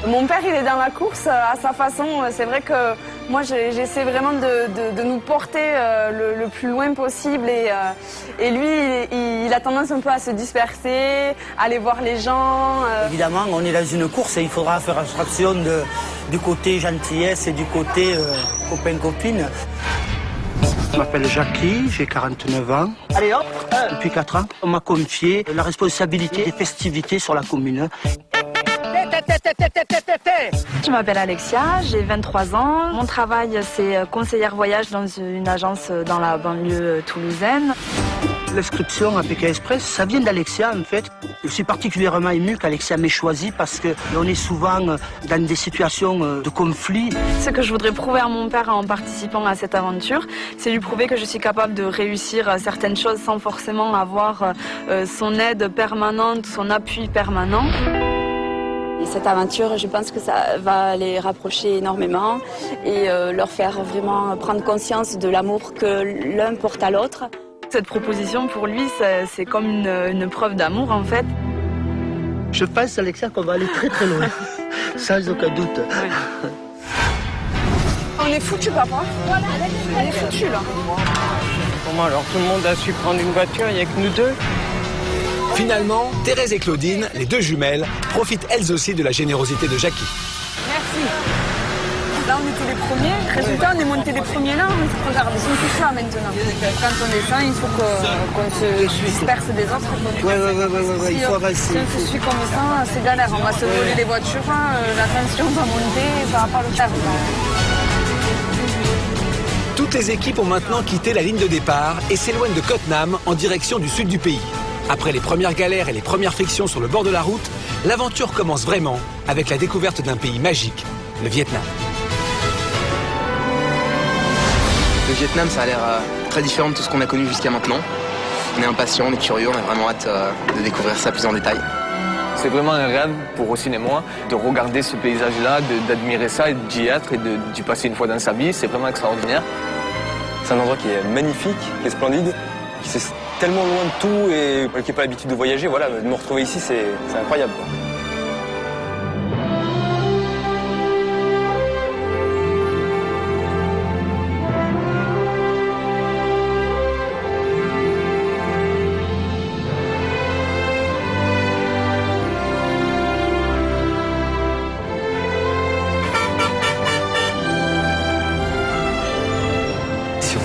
Mon père, il est dans la course à sa façon. C'est vrai que moi, j'essaie vraiment de nous porter le plus loin possible. Et lui, il a tendance un peu à se disperser, à aller voir les gens. Évidemment, on est dans une course et il faudra faire abstraction du côté gentillesse et du côté copain-copine. Je m'appelle Jackie, j'ai 49 ans. Allez hop. Depuis 4 ans, on m'a confié la responsabilité des festivités sur la commune. Je m'appelle Alexia, j'ai 23 ans. Mon travail, c'est conseillère voyage dans une agence dans la banlieue toulousaine. L'inscription à Pékin Express, ça vient d'Alexia en fait. Je suis particulièrement ému qu'Alexia m'ait choisi parce qu'on est souvent dans des situations de conflit. Ce que je voudrais prouver à mon père en participant à cette aventure, c'est lui prouver que je suis capable de réussir certaines choses sans forcément avoir son aide permanente, son appui permanent. Et cette aventure, je pense que ça va les rapprocher énormément et leur faire vraiment prendre conscience de l'amour que l'un porte à l'autre. Cette proposition, pour lui, c'est comme une preuve d'amour, en fait. Je pense, Alexia, qu'on va aller très très loin, sans aucun doute. Oui. On est foutus, papa. On est foutus, là. Bon, alors tout le monde a su prendre une voiture, il n'y a que nous deux. Finalement, Thérèse et Claudine, les deux jumelles, profitent elles aussi de la générosité de Jackie. Merci. Là, on était les premiers. Résultat, on est monté les premiers là. Mais regarde, ils sont tous là maintenant. Quand on descend, il faut qu'on se disperse des autres. Ouais, il faut avancer. Si on se suit comme ça, c'est galère. On va se voler les voitures, la tension va monter, ça va pas le faire. Toutes les équipes ont maintenant quitté la ligne de départ et s'éloignent de Cottenham en direction du sud du pays. Après les premières galères et les premières frictions sur le bord de la route, l'aventure commence vraiment avec la découverte d'un pays magique, le Vietnam. Le Vietnam, ça a l'air très différent de tout ce qu'on a connu jusqu'à maintenant. On est impatient, on est curieux, on a vraiment hâte de découvrir ça plus en détail. C'est vraiment un rêve pour Rossine et moi de regarder ce paysage-là, d'admirer ça, d'y être et d'y passer une fois dans sa vie. C'est vraiment extraordinaire. C'est un endroit qui est magnifique, qui est splendide, qui est tellement loin de tout et qui n'a pas l'habitude de voyager. Voilà, de me retrouver ici, c'est incroyable, quoi.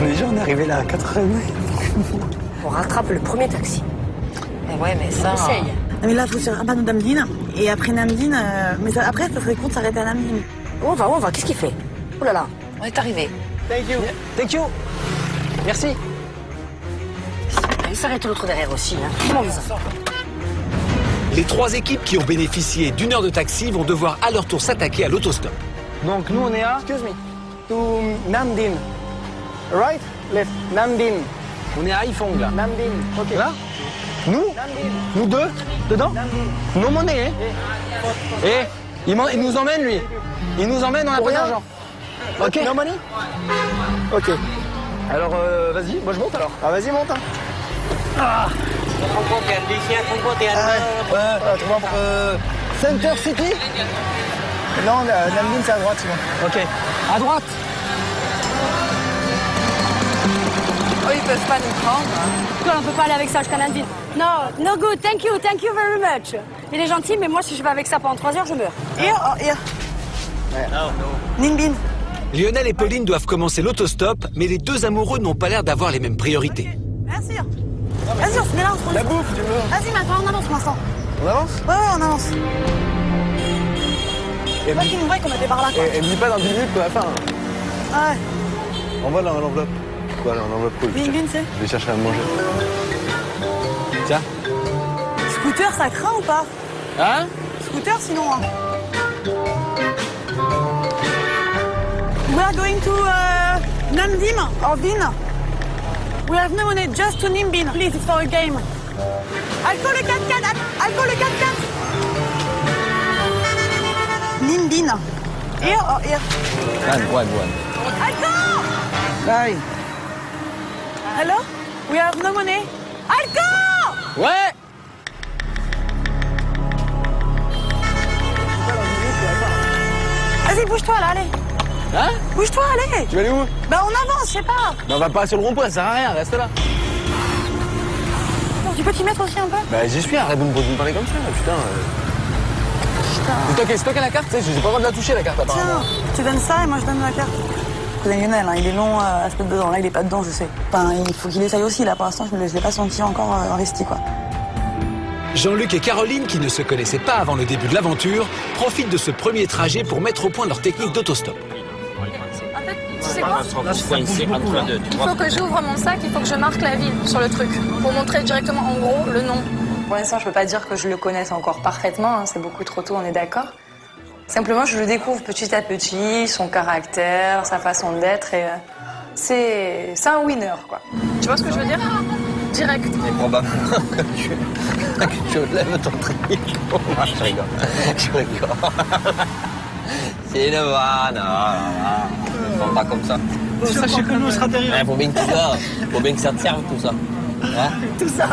Déjà, on est arrivé là à 4h30. On rattrape le premier taxi. Mais ouais, mais ça... Essaye. Non, mais là, il faut se rendre à Nam Dinh. Et après Nam Dinh, après, ça serait con de s'arrêter à Nam Dinh. On va. Qu'est-ce qu'il fait? Oh là là. On est arrivé. Thank you. Merci. Il s'arrête l'autre derrière aussi. Comment ça? Les trois équipes qui ont bénéficié d'une heure de taxi vont devoir à leur tour s'attaquer à l'autostop. Donc nous on est à... Excuse me. To Nam Dinh. Right? Left. Nam Dinh. On est à Haiphong, là. Nam Dinh. Ok. Là? Nous? Nous deux? Dedans? Non monnaie, hein? Il nous emmène, lui. Il nous emmène, on a pas d'argent. Ok. No money? Ok. Alors, vas-y, moi je monte alors. Ah, vas-y, monte. Hein. Center City? Non, Nam Dinh c'est à droite, sinon. Ok. À droite. Oh, ils peuvent pas nous prendre. On peut pas aller avec ça jusqu'à Nam Dinh. No good, thank you very much. Il est gentil, mais moi si je vais avec ça pendant 3 heures, je meurs. Here. Ninh Binh. Lionel et Pauline doivent commencer l'autostop, mais les deux amoureux n'ont pas l'air d'avoir les mêmes priorités. Vas-y, on se met là, on se prend. La bouffe, tu veux? Vas-y, maintenant, on avance pour l'instant. On avance? Ouais, on avance. Et pas qu'il nous voit qu'on était par là, quoi. Et me dis pas dans 10 minutes qu'on a faim. Ouais. Envoie dans l'enveloppe. Quoi, dans l'enveloppe cool. Ninh Binh, c'est? Je vais chercher à manger. Tiens. Scooter, ça craint ou pas? Hein? Scooter, sinon. Hein. We are going to Nam Dinh or Dinh. We have no money, just to Ninh Binh. Please, it's for a game. Alcool le 4x4. Alcool le 4x4. Ninh Binh. Here or here? One. Alcool! Bye. Hello? We have no money. Alcool! Ouais! Vas-y, bouge-toi là, allez. Hein? Bouge-toi, allez. Tu vas aller où? Bah, on avance, je sais pas. Mais on va pas sur le rond-point, ça sert à rien, reste là. Bon, tu peux t'y mettre aussi un peu? Bah j'y suis, arrête de me parler comme ça, putain. C'est toi qui as la carte, tu sais, j'ai pas le droit de la toucher la carte apparemment. Tiens, tu donnes ça et moi je donne la carte. Cousin Lionel, hein, il est long à se mettre dedans, là il est pas dedans, je sais. Enfin, il faut qu'il essaye aussi, là pour l'instant je l'ai pas senti encore investi, quoi. Jean-Luc et Caroline, qui ne se connaissaient pas avant le début de l'aventure, profitent de ce premier trajet pour mettre au point leur technique d'autostop. En fait, tu sais quoi? Il faut que j'ouvre mon sac, il faut que je marque la ville sur le truc, pour montrer directement en gros le nom. Pour l'instant, je peux pas dire que je le connaisse encore parfaitement, hein, c'est beaucoup trop tôt, on est d'accord. Simplement, je le découvre petit à petit, son caractère, sa façon d'être, et c'est un winner, quoi. Tu vois ce que je veux dire? Direct. Et probablement que tu lèves ton truc. Je rigole. C'est une vanne. Ne prends pas comme ça. Sachez que nous, on sera derrière. Il faut bien que ça te serve tout ça. Hein? Tout ça,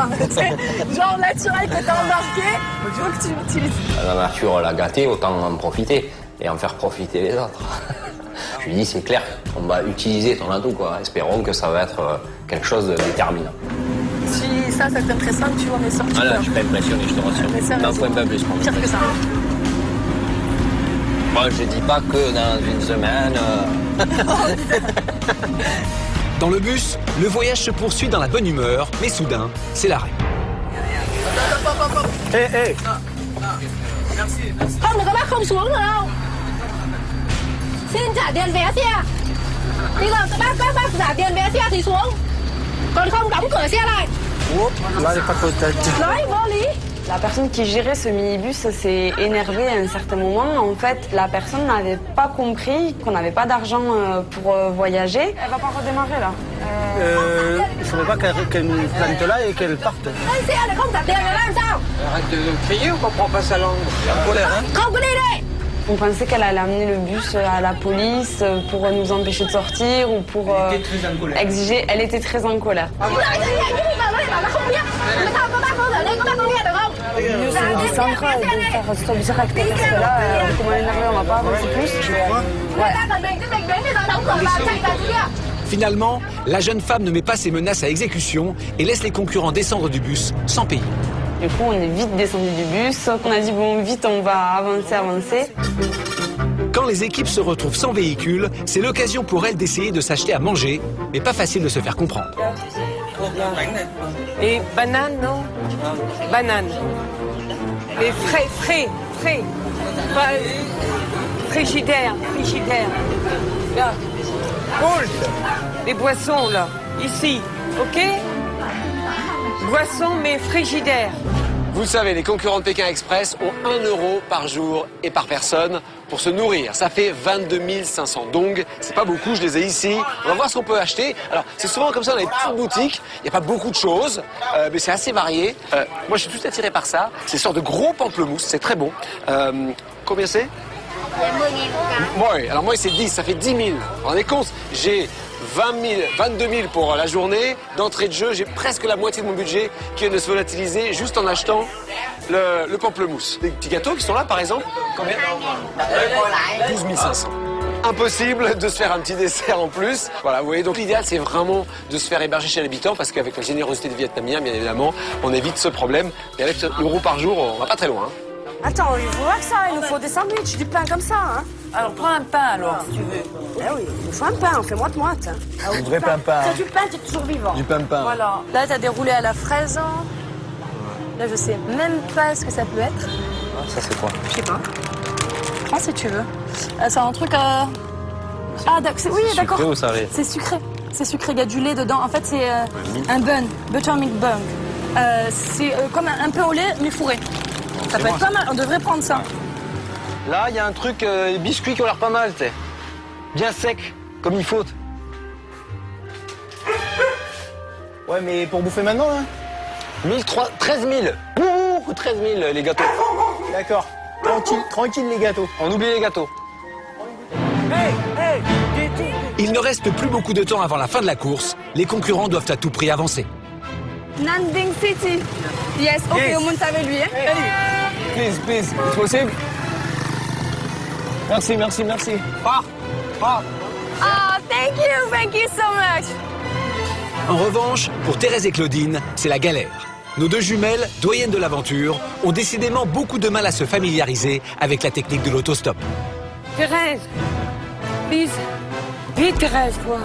genre naturel que t'as embarqué, je veux que tu l'utilises. La nature l'a gâté, autant en profiter et en faire profiter les autres. Je Je lui dis, c'est clair, on va utiliser ton atout, quoi. Espérons que ça va être quelque chose de déterminant. Si ça t'impressionne, tu vois, mais ça, Ah là, je suis pas impressionné, je te rassure. T'en fais pas plus, mon pire que ça. Moi, je dis pas que dans une semaine... Dans le bus, le voyage se poursuit dans la bonne humeur, mais soudain, c'est l'arrêt. Hé, hé. Không được các bác không xuống được đâu. Xin trả tiền vé xe. Bây giờ các bác trả tiền vé xe thì xuống. Còn không đóng cửa xe lại. Là, il est pas content. Nói vô lý. La personne qui gérait ce minibus s'est énervée à un certain moment. En fait, la personne n'avait pas compris qu'on n'avait pas d'argent pour voyager. Elle va pas redémarrer là. Il faudrait pas qu'elle nous plante là et qu'elle parte. Xe này không trả tiền là làm sao? Arrête de crier ou comprends pas sa langue? Il est en colère, hein? Không có đi đây. On pensait qu'elle allait amener le bus à la police pour nous empêcher de sortir ou pour Elle était très en colère. exiger. Elle était très en colère. Le mieux, c'est de descendre et de faire stop direct. Parce que là, comment énervé, on va pas avancer plus. Finalement, la jeune femme ne met pas ses menaces à exécution et laisse les concurrents descendre du bus sans payer. Du coup, on est vite descendu du bus. On a dit, bon, vite, on va avancer. Quand les équipes se retrouvent sans véhicule, c'est l'occasion pour elles d'essayer de s'acheter à manger, mais pas facile de se faire comprendre. Et banane, non? Banane. Et frais. Pas frigidaire. Là. Cold. Les boissons, là. Ici. OK? Boissons, mais frigidaire. Vous le savez, les concurrents de Pékin Express ont 1 euro par jour et par personne pour se nourrir. Ça fait 22 500 dong. C'est pas beaucoup, je les ai ici. On va voir ce qu'on peut acheter. Alors, c'est souvent comme ça dans les petites boutiques. Il n'y a pas beaucoup de choses, mais c'est assez varié. Moi, je suis tout attiré par ça. C'est une sorte de gros pamplemousse. C'est très bon. Combien c'est? Oui, alors moi, c'est 10. Ça fait 10 000. Vous vous rendez compte? J'ai 22 000 pour la journée. D'entrée de jeu, j'ai presque la moitié de mon budget qui vient de se volatiliser juste en achetant le pamplemousse. Des petits gâteaux qui sont là, par exemple. Combien? 12 500. Impossible de se faire un petit dessert en plus. Voilà, vous voyez, donc l'idéal, c'est vraiment de se faire héberger chez l'habitant parce qu'avec la générosité des Vietnamiens, bien évidemment, on évite ce problème. Et avec l'euro par jour, on va pas très loin. Hein. Attends, il faut voir que ça, il nous faut des sandwichs, du pain comme ça. Hein. Alors prends un pain alors, si tu veux. Eh oui, il nous faut un pain, on fait moite-moite. Un vrai pain. T'as du pain, t'es toujours vivant. Du pain. Voilà. Là, t'as des roulés à la fraise. Là, je sais même pas ce que ça peut être. Ça, c'est quoi? Je sais pas. Prends si tu veux. C'est un truc à... Ah, oui, d'accord. Sucré ou salé? C'est sucré. C'est sucré, il y a du lait dedans. En fait, c'est un bun, buttermilk bun. C'est comme un pain au lait, mais fourré. Ça peut être pas mal, on devrait prendre ça. Là, il y a un truc, les biscuits qui ont l'air pas mal, tu sais. Bien sec, comme il faut. Ouais, mais pour bouffer maintenant, là 13 000. Ouh, 13 000, les gâteaux. D'accord. Tranquille, les gâteaux. On oublie les gâteaux. Il ne reste plus beaucoup de temps avant la fin de la course. Les concurrents doivent à tout prix avancer. Nanding City. Yes, ok, Yes. on monte avec lui. Hein. Please, it's possible. Merci. Oh, thank you so much. En revanche, pour Thérèse et Claudine, c'est la galère. Nos deux jumelles, doyennes de l'aventure, ont décidément beaucoup de mal à se familiariser avec la technique de l'autostop. Thérèse, please. Vite, Thérèse, toi.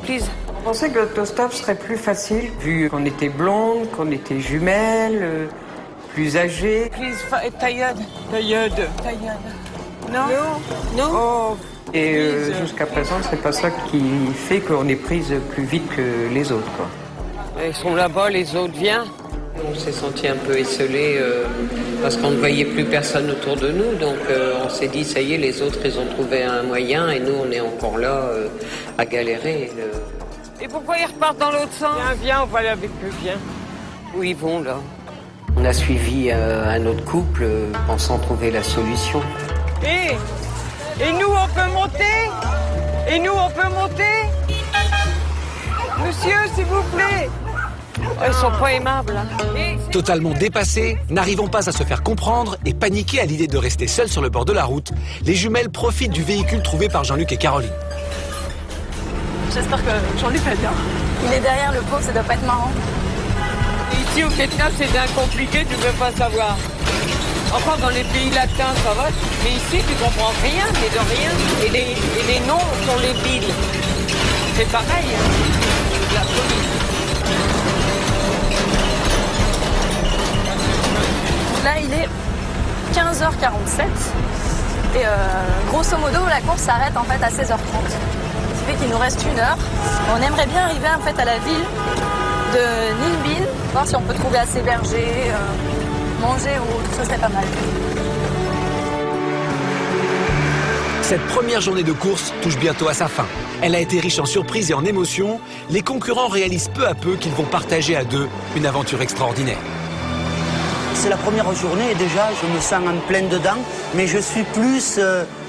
Please. On pensait que l'autostop serait plus facile, vu qu'on était blondes, qu'on était jumelles, plus âgées. Please, taillade. Non? Oh. Et jusqu'à présent, c'est pas ça qui fait qu'on est prise plus vite que les autres, quoi. Ils sont là-bas, les autres, viens. On s'est senti un peu esselés parce qu'on ne voyait plus personne autour de nous. Donc on s'est dit, ça y est, les autres, ils ont trouvé un moyen et nous, on est encore là à galérer. Et pourquoi ils repartent dans l'autre sens? Viens, on va aller avec eux, viens. Où ils vont, là? On a suivi un autre couple pensant trouver la solution. Et nous, on peut monter? Monsieur, s'il vous plaît. Ils sont pas aimables. Hein. Totalement dépassés, n'arrivant pas à se faire comprendre et paniqués à l'idée de rester seuls sur le bord de la route, les jumelles profitent du véhicule trouvé par Jean-Luc et Caroline. J'espère que Jean-Luc va bien. Il est derrière le pauvre, ça doit pas être marrant. Ici au Vietnam, c'est bien compliqué, tu ne peux pas savoir. Encore dans les pays latins, ça va. Mais ici, tu comprends rien, mais de rien. Et les noms sont les villes. C'est pareil, hein. La folie. Là, il est 15h47 et grosso modo, la course s'arrête en fait à 16h30. Ce qui fait qu'il nous reste 1 heure. On aimerait bien arriver en fait à la ville de Ninh Binh, voir si on peut trouver assez berger, manger ou autre, ce serait pas mal. Cette première journée de course touche bientôt à sa fin. Elle a été riche en surprises et en émotions. Les concurrents réalisent peu à peu qu'ils vont partager à deux une aventure extraordinaire. C'est la première journée et déjà je me sens en plein dedans, mais je suis plus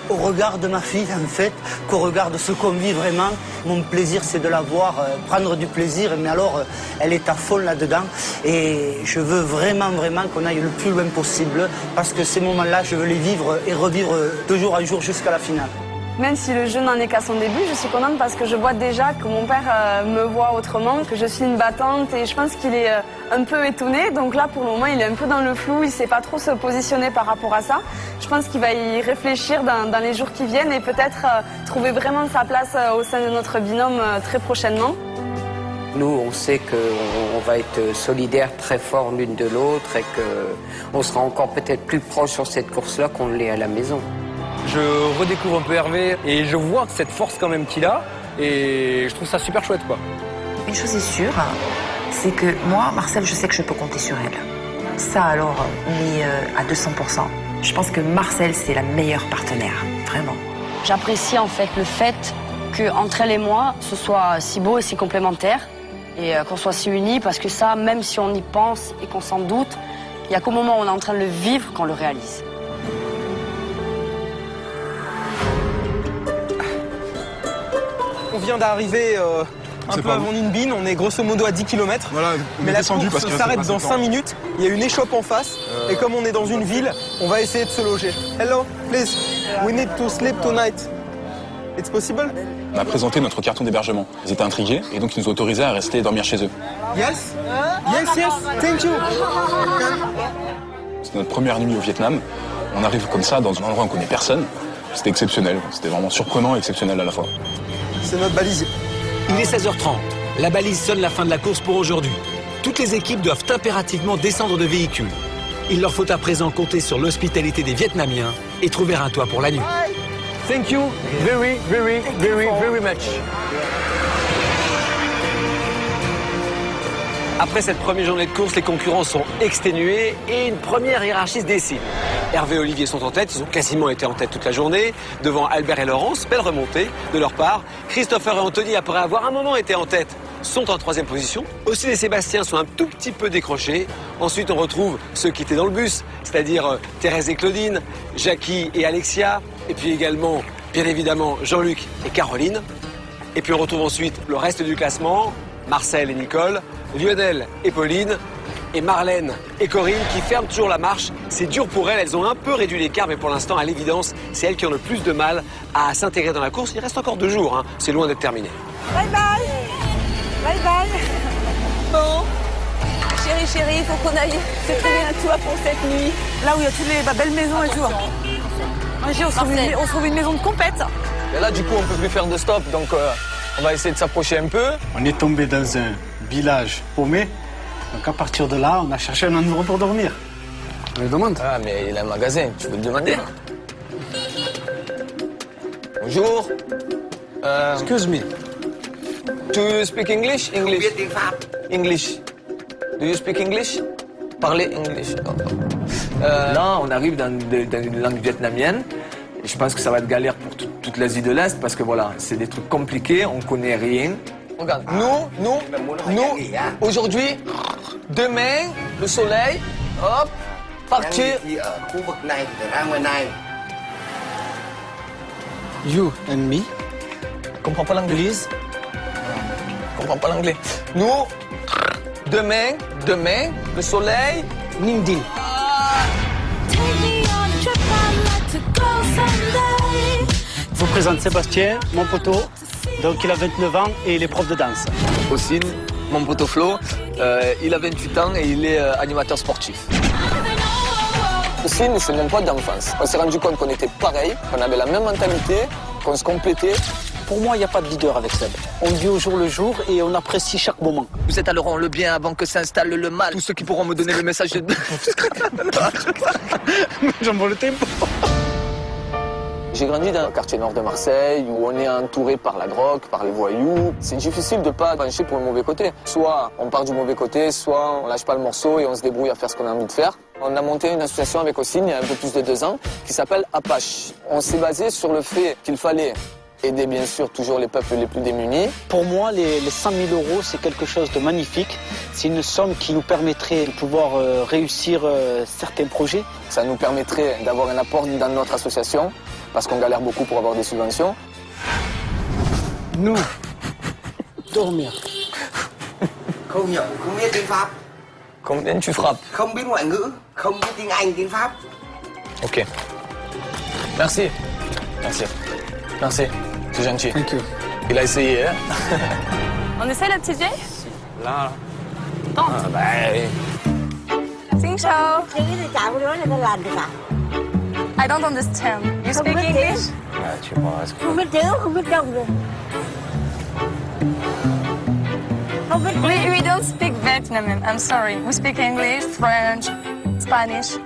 au regard de ma fille en fait qu'au regard de ce qu'on vit vraiment. Mon plaisir c'est de la voir prendre du plaisir, mais alors elle est à fond là-dedans et je veux vraiment qu'on aille le plus loin possible parce que ces moments-là je veux les vivre et revivre de jour en jour jusqu'à la finale. Même si le jeu n'en est qu'à son début, je suis contente parce que je vois déjà que mon père me voit autrement, que je suis une battante et je pense qu'il est un peu étonné. Donc là, pour le moment, il est un peu dans le flou, il ne sait pas trop se positionner par rapport à ça. Je pense qu'il va y réfléchir dans les jours qui viennent et peut-être trouver vraiment sa place au sein de notre binôme très prochainement. Nous, on sait qu'on va être solidaires très fort l'une de l'autre et qu'on sera encore peut-être plus proche sur cette course-là qu'on l'est à la maison. Je redécouvre un peu Hervé et je vois cette force quand même qu'il a et je trouve ça super chouette quoi. Une chose est sûre, c'est que moi, Marcel, je sais que je peux compter sur elle. Ça alors, mais à 200%. Je pense que Marcel, c'est la meilleure partenaire, vraiment. J'apprécie en fait le fait qu'entre elle et moi, ce soit si beau et si complémentaire et qu'on soit si unis parce que ça, même si on y pense et qu'on s'en doute, il n'y a qu'au moment où on est en train de le vivre qu'on le réalise. On vient d'arriver un peu avant Ninh Binh, on est grosso modo à 10 km. Voilà, mais la course s'arrête dans 5 minutes, il y a une échoppe en face, et comme on est dans une ville, on va essayer de se loger. Hello, please, we need to sleep tonight. It's possible? On a présenté notre carton d'hébergement. Ils étaient intrigués et donc ils nous ont autorisé à rester dormir chez eux. Yes, yes, thank you. C'était notre première nuit au Vietnam. On arrive comme ça dans un endroit où on connaît personne. C'était exceptionnel, c'était vraiment surprenant et exceptionnel à la fois. C'est notre balise. Il est 16h30. La balise sonne la fin de la course pour aujourd'hui. Toutes les équipes doivent impérativement descendre de véhicules. Il leur faut à présent compter sur l'hospitalité des Vietnamiens et trouver un toit pour la nuit. Thank you very much. Après cette première journée de course, les concurrents sont exténués et une première hiérarchie se dessine. Hervé et Olivier sont en tête, ils ont quasiment été en tête toute la journée. Devant Albert et Laurence, belle remontée de leur part. Christopher et Anthony, après avoir un moment été en tête, sont en 3e position. Aussi les Sébastiens sont un tout petit peu décrochés. Ensuite, on retrouve ceux qui étaient dans le bus, c'est-à-dire Thérèse et Claudine, Jackie et Alexia, et puis également, bien évidemment, Jean-Luc et Caroline. Et puis on retrouve ensuite le reste du classement, Marcel et Nicole, Lionel et Pauline, et Marlène et Corinne qui ferment toujours la marche. C'est dur pour elles ont un peu réduit l'écart, mais pour l'instant, à l'évidence, c'est elles qui ont le plus de mal à s'intégrer dans la course. Il reste encore 2 jours, hein. C'est loin d'être terminé. Bye bye. Bye bye. Bon, chérie, il faut qu'on aille se trouver un toit pour cette nuit. Là où il y a toutes les belles maisons et tout. On trouve une maison de compète. Et là, du coup, on peut plus faire de stop, donc on va essayer de s'approcher un peu. On est tombé dans un village paumé, donc à partir de là, on a cherché un endroit pour dormir. On le demande. Ah, mais il y a un magasin, tu peux le demander. Bonjour. Excuse me. Do you speak English? English. English. Do you speak English? Parlez English. Là, on arrive dans une langue vietnamienne. Et je pense que ça va être galère pour toute l'Asie de l'Est parce que voilà, c'est des trucs compliqués, on connaît rien. Regarde, nous, aujourd'hui, demain, le soleil, hop, partir. You and me. Comprends pas l'anglais. Comprends pas l'anglais. Nous, Demain, le soleil, Ningdin. Je vous présente Sébastien, mon poteau. Donc il a 29 ans et il est prof de danse. Ossine, mon poteau Flo, il a 28 ans et il est animateur sportif. Ossine, c'est mon pote d'enfance. On s'est rendu compte qu'on était pareils, qu'on avait la même mentalité, qu'on se complétait. Pour moi, il n'y a pas de leader avec Seb. On vit au jour le jour et on apprécie chaque moment. Vous étaleront le bien avant que s'installe le mal. Tous ceux qui pourront me donner le message de... J'envoie le tempo. J'ai grandi dans le quartier nord de Marseille, où on est entouré par la drogue, par les voyous. C'est difficile de ne pas pencher pour le mauvais côté. Soit on part du mauvais côté, soit on lâche pas le morceau et on se débrouille à faire ce qu'on a envie de faire. On a monté une association avec Ossine il y a un peu plus de 2 ans, qui s'appelle Apache. On s'est basé sur le fait qu'il fallait aider bien sûr toujours les peuples les plus démunis. Pour moi, les 100 000 euros, c'est quelque chose de magnifique. C'est une somme qui nous permettrait de pouvoir réussir certains projets. Ça nous permettrait d'avoir un apport dans notre association, parce qu'on galère beaucoup pour avoir des subventions. Nous, dormir. Combien tiếng Pháp? Combien tu frappes? Không biết ngoại ngữ, không biết tiếng Anh, tiếng Pháp. Ok. Merci. Merci. Merci. C'est gentil. Thank you. Il a essayé, hein? On essaie la petite vieille? Là. Tente. Ah, bah... Sing Chao. I don't understand. You speak English? Ah, tu vois, Không biết chữ, không biết đồng rồi. Không biết We don't speak Vietnamese. I'm sorry. We speak English, French, Spanish.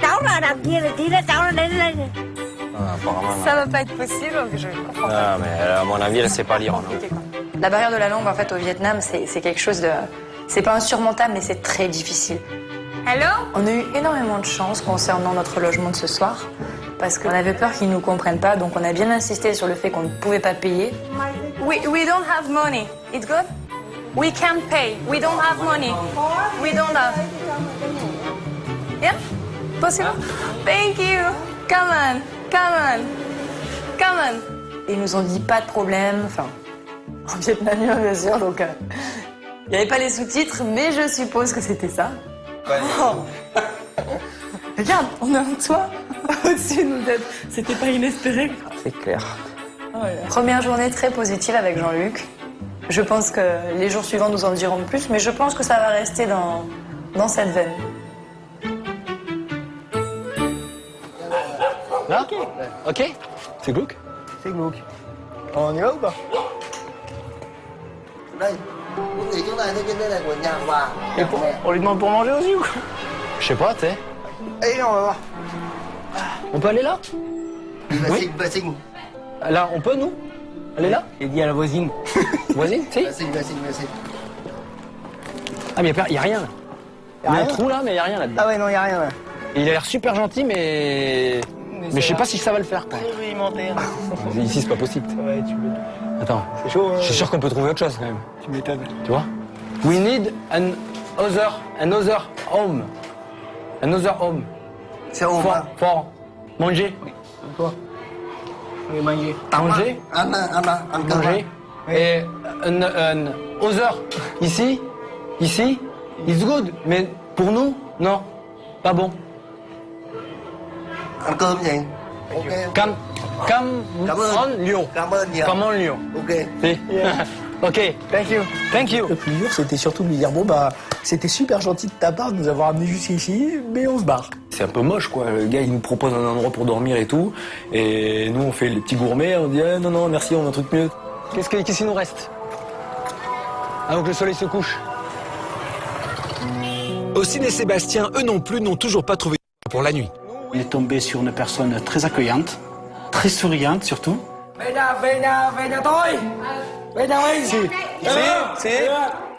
cháu là đằng kia là tí nữa cháu là đến đây rồi. Ça va pas être possible, je comprends pas. Ah, mais à mon avis, elle sait pas lire. Non. La barrière de la langue, en fait, au Vietnam, c'est quelque chose de... C'est pas insurmontable, mais c'est très difficile. Hello? On a eu énormément de chance concernant notre logement de ce soir, parce qu'on avait peur qu'ils nous comprennent pas, donc on a bien insisté sur le fait qu'on ne pouvait pas payer. We don't have money. It's good? We can't pay. We don't have money. We don't have... Yeah? Possible? Thank you. Come on. Come on. Come on. Ils nous ont dit pas de problème, enfin, en vietnamien bien sûr, donc il n'y avait pas les sous-titres, mais je suppose que c'était ça. Oh. Regarde, on a un toit au-dessus de nos têtes. C'était pas inespéré. C'est clair. Oh là. Première journée très positive avec Jean-Luc. Je pense que les jours suivants nous en diront plus, mais je pense que ça va rester dans cette veine. Là? Ok. C'est glauque? C'est glauque. On y va ou pas? Đây, những người chúng ta thấy trên đây là của nhà bà. Et on lui demande pour manger aussi ou quoi? Je sais pas, tu sais. Allez, on va voir. On peut aller là? Vệ sinh. Là, on peut, nous? Aller là? J'ai dit à la voisine. Voisine, si? Vệ sinh. Ah, mais y a rien. Il y a un trou là, mais y a rien là-dedans. Ah ouais, non, y a rien là. Il a l'air super gentil, mais je sais pas si ça va le faire, quoi. Très rudimentaire. Ici, c'est pas possible. Ouais, tu veux. Attends, C'est chaud, hein. je suis sûr qu'on peut trouver autre chose quand même. Tu m'étonnes. Tu vois? We need another home. Another home. C'est home. For manger. Quoi? On va manger. Manger. Ăn cơm. Manger. Et un other. Ici, it's good. Mais pour nous, non. Pas bon. Ăn cơm gì? Ok. Come on Lyon. Cảm ơn nhiều. Come on Lyon. Ok. Si. Ok. Thank you. Thank you. Le plus dur, c'était surtout de lui dire bon, bah, c'était super gentil de ta part de nous avoir amenés jusqu'ici, mais on se barre. C'est un peu moche, quoi. Le gars, il nous propose un endroit pour dormir et tout. Et nous, on fait les petits gourmets. On dit ah, non, merci, on a un truc mieux. Qu'est-ce qu'il nous reste? Avant que le soleil se couche. Ossine et Sébastien, eux non plus, n'ont toujours pas trouvé pour la nuit. Il est tombé sur une personne très accueillante, très souriante surtout. Về nhà tôi. Về nhà mình. Si.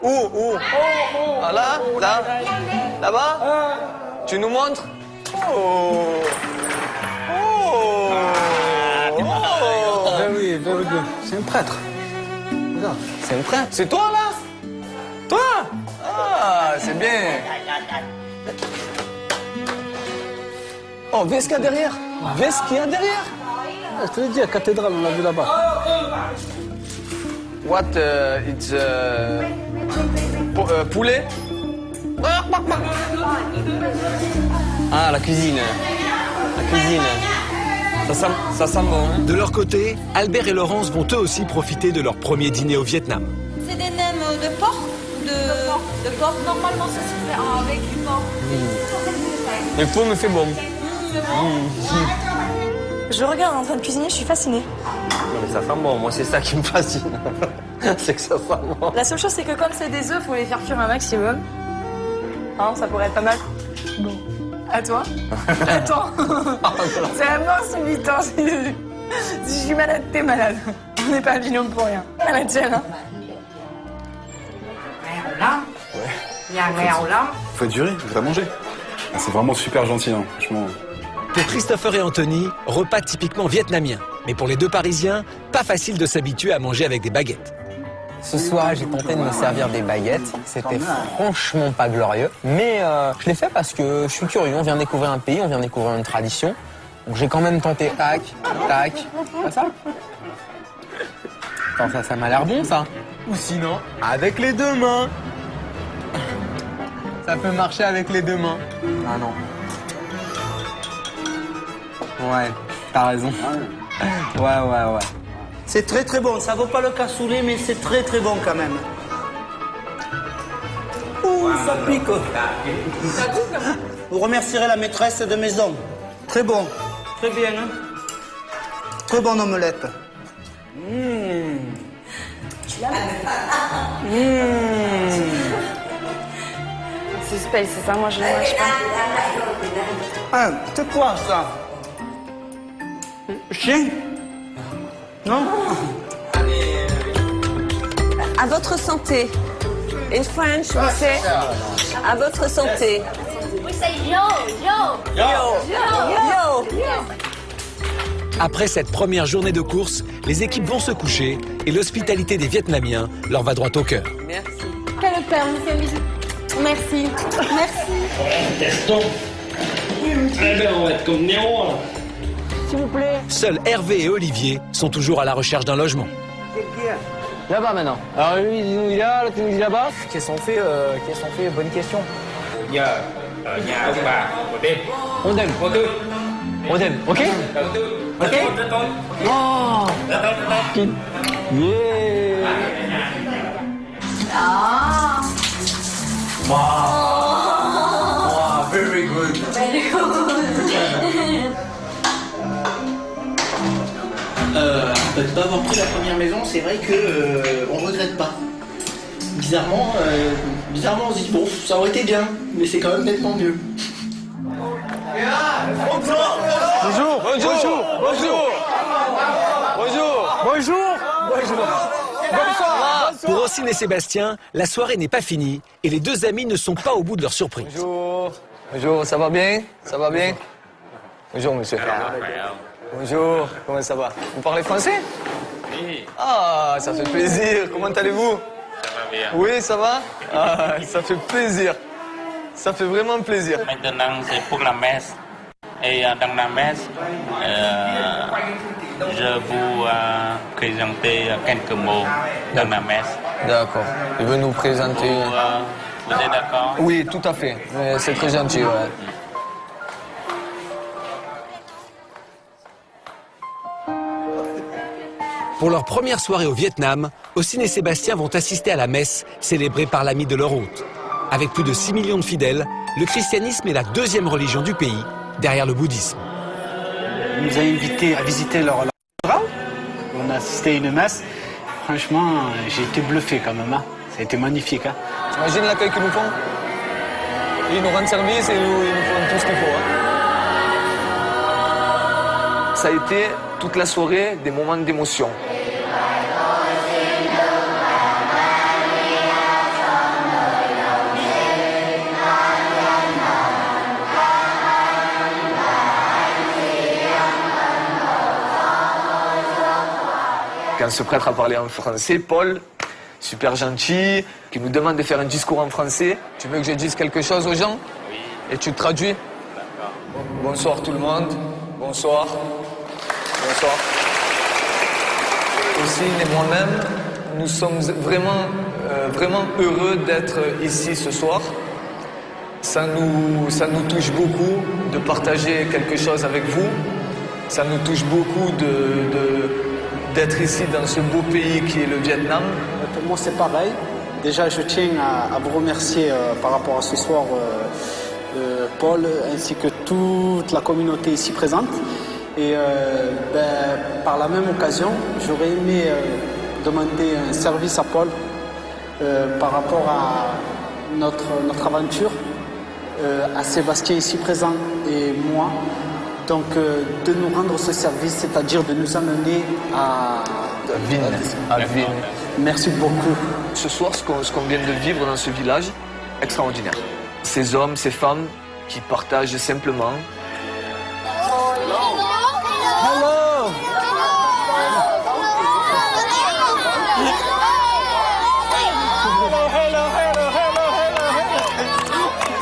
Où? Ah là. Là-bas. Tu nous montres? Very good. C'est un prêtre. Regarde. C'est un prêtre. C'est toi là? Toi? Ah, c'est bien. Oh, vis qu'il y a derrière. Je te l'ai dit, la cathédrale, on l'a vu là-bas. What it's Poulet. Ah, la cuisine. La cuisine. Ça sent bon. Hein. De leur côté, Albert et Laurence vont eux aussi profiter de leur premier dîner au Vietnam. C'est des nems de porc de porc. Normalement, ça se fait avec du porc. Le four me fait bon. Je regarde en train de cuisiner, je suis fascinée. Non, mais ça sent bon. Moi, c'est ça qui me fascine. C'est que ça sent bon. La seule chose, c'est que comme c'est des œufs, faut les faire cuire un maximum. Hein, ça pourrait être pas mal. Bon. À toi. Attends. C'est la mort subitant. Si je suis malade, t'es malade. On n'est pas un binôme pour rien. À la tienne, hein. Faut être juré, faut à manger. Ah, c'est vraiment super gentil, hein, franchement. Pour Christopher et Anthony, repas typiquement vietnamien. Mais pour les deux Parisiens, pas facile de s'habituer à manger avec des baguettes. Ce soir, j'ai tenté de me servir des baguettes. C'était franchement pas glorieux. Mais je l'ai fait parce que je suis curieux. On vient découvrir un pays, on vient découvrir une tradition. Donc j'ai quand même tenté, tac, tac. Pas ça? Attends, ça m'a l'air bon, ça. Ou sinon, avec les deux mains. Ça peut marcher avec les deux mains. Ah non. Ouais, t'as raison. Ouais. C'est très très bon, ça vaut pas le cassoulet, mais c'est très très bon quand même. Ouh, ça pique. Vous remercierez la maîtresse de maison. Très bon, très bien. Hein, très bonne omelette. Suspense, c'est ça, moi je ne mange pas. Ah, c'est quoi ça? Chien? Non? À votre santé. In French, we say à votre santé. We say yo. Après cette première journée de course, les équipes vont se coucher et l'hospitalité des Vietnamiens leur va droit au cœur. Merci. Quel père, monsieur Bisou. Merci. Testons. Eh bien, on va être comme Néo. S'il vous plaît. Seuls Hervé et Olivier sont toujours à la recherche d'un logement. Là-bas maintenant. Alors lui, il nous dit là, l'autre il nous dit là-bas. Qu'est-ce qu'on fait Bonne question. On aime, ok? Ok? Oh! Yeah! Wow, very good. De pas avoir pris la première maison, c'est vrai que on regrette pas. Bizarrement, on se dit bon, ça aurait été bien, mais c'est quand même nettement mieux. Bonsoir. Pour Rossine et Sébastien, la soirée n'est pas finie et les deux amis ne sont pas au bout de leur surprise. Bonjour, ça va bien? Ça va bien? Bonjour, monsieur. Bonjour, comment ça va? Vous parlez français? Oui. Ah, ça fait plaisir. Comment allez-vous? Ça va bien. Oui, ça va? Ah, ça fait plaisir. Ça fait vraiment plaisir. Maintenant, c'est pour la messe. Et dans la messe, je vous présenter quelques mots dans la messe. D'accord. Il veut nous présenter. Vous êtes d'accord? Oui, tout à fait. C'est très gentil, ouais. Pour leur première soirée au Vietnam, Ossine et Sébastien vont assister à la messe célébrée par l'ami de leur hôte. Avec plus de 6 millions de fidèles, le christianisme est la deuxième religion du pays, derrière le bouddhisme. On nous a invités à visiter leur cathédrale. On a assisté à une messe. Franchement, j'ai été bluffé quand même. Hein. Ça a été magnifique. Hein. T'imagines l'accueil qu'ils nous font? Ils nous rendent service et ils nous font tout ce qu'il faut. Hein. Ça a été toute la soirée des moments d'émotion. Quand ce prêtre a parlé en français, Paul, super gentil, qui nous demande de faire un discours en français. Tu veux que je dise quelque chose aux gens? Oui. Et tu traduis? D'accord. Bonsoir tout le monde. Bonsoir. Bonsoir. Aussi, et moi-même, nous sommes vraiment vraiment heureux d'être ici ce soir. Ça nous touche beaucoup de partager quelque chose avec vous. Ça nous touche beaucoup d'être ici dans ce beau pays qui est le Vietnam. Pour moi, c'est pareil. Déjà, je tiens à vous remercier par rapport à ce soir, Paul, ainsi que toute la communauté ici présente. Et par la même occasion, j'aurais aimé demander un service à Paul par rapport à notre aventure, à Sébastien ici présent et moi. Donc, de nous rendre ce service, c'est-à-dire de nous amener à Vinh. Merci beaucoup. Ce soir, ce qu'on vient de vivre dans ce village, extraordinaire. Ces hommes, ces femmes qui partagent simplement. Hello.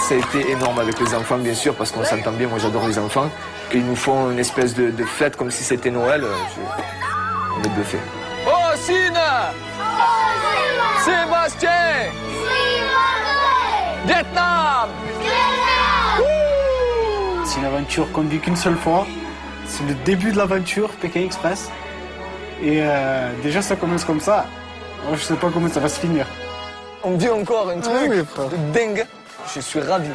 Ça a été énorme avec les enfants, bien sûr, parce qu'on s'entend bien. Moi, j'adore les enfants. Qu'ils nous font une espèce de fête comme si c'était Noël. On est bluffés. Oh, Sine! Sébastien! Vietnam! C'est une aventure qu'on vit qu'une seule fois. C'est le début de l'aventure Pékin Express. Et déjà, ça commence comme ça. Alors, je sais pas comment ça va se finir. On vit encore un truc de dingue. Je suis ravi.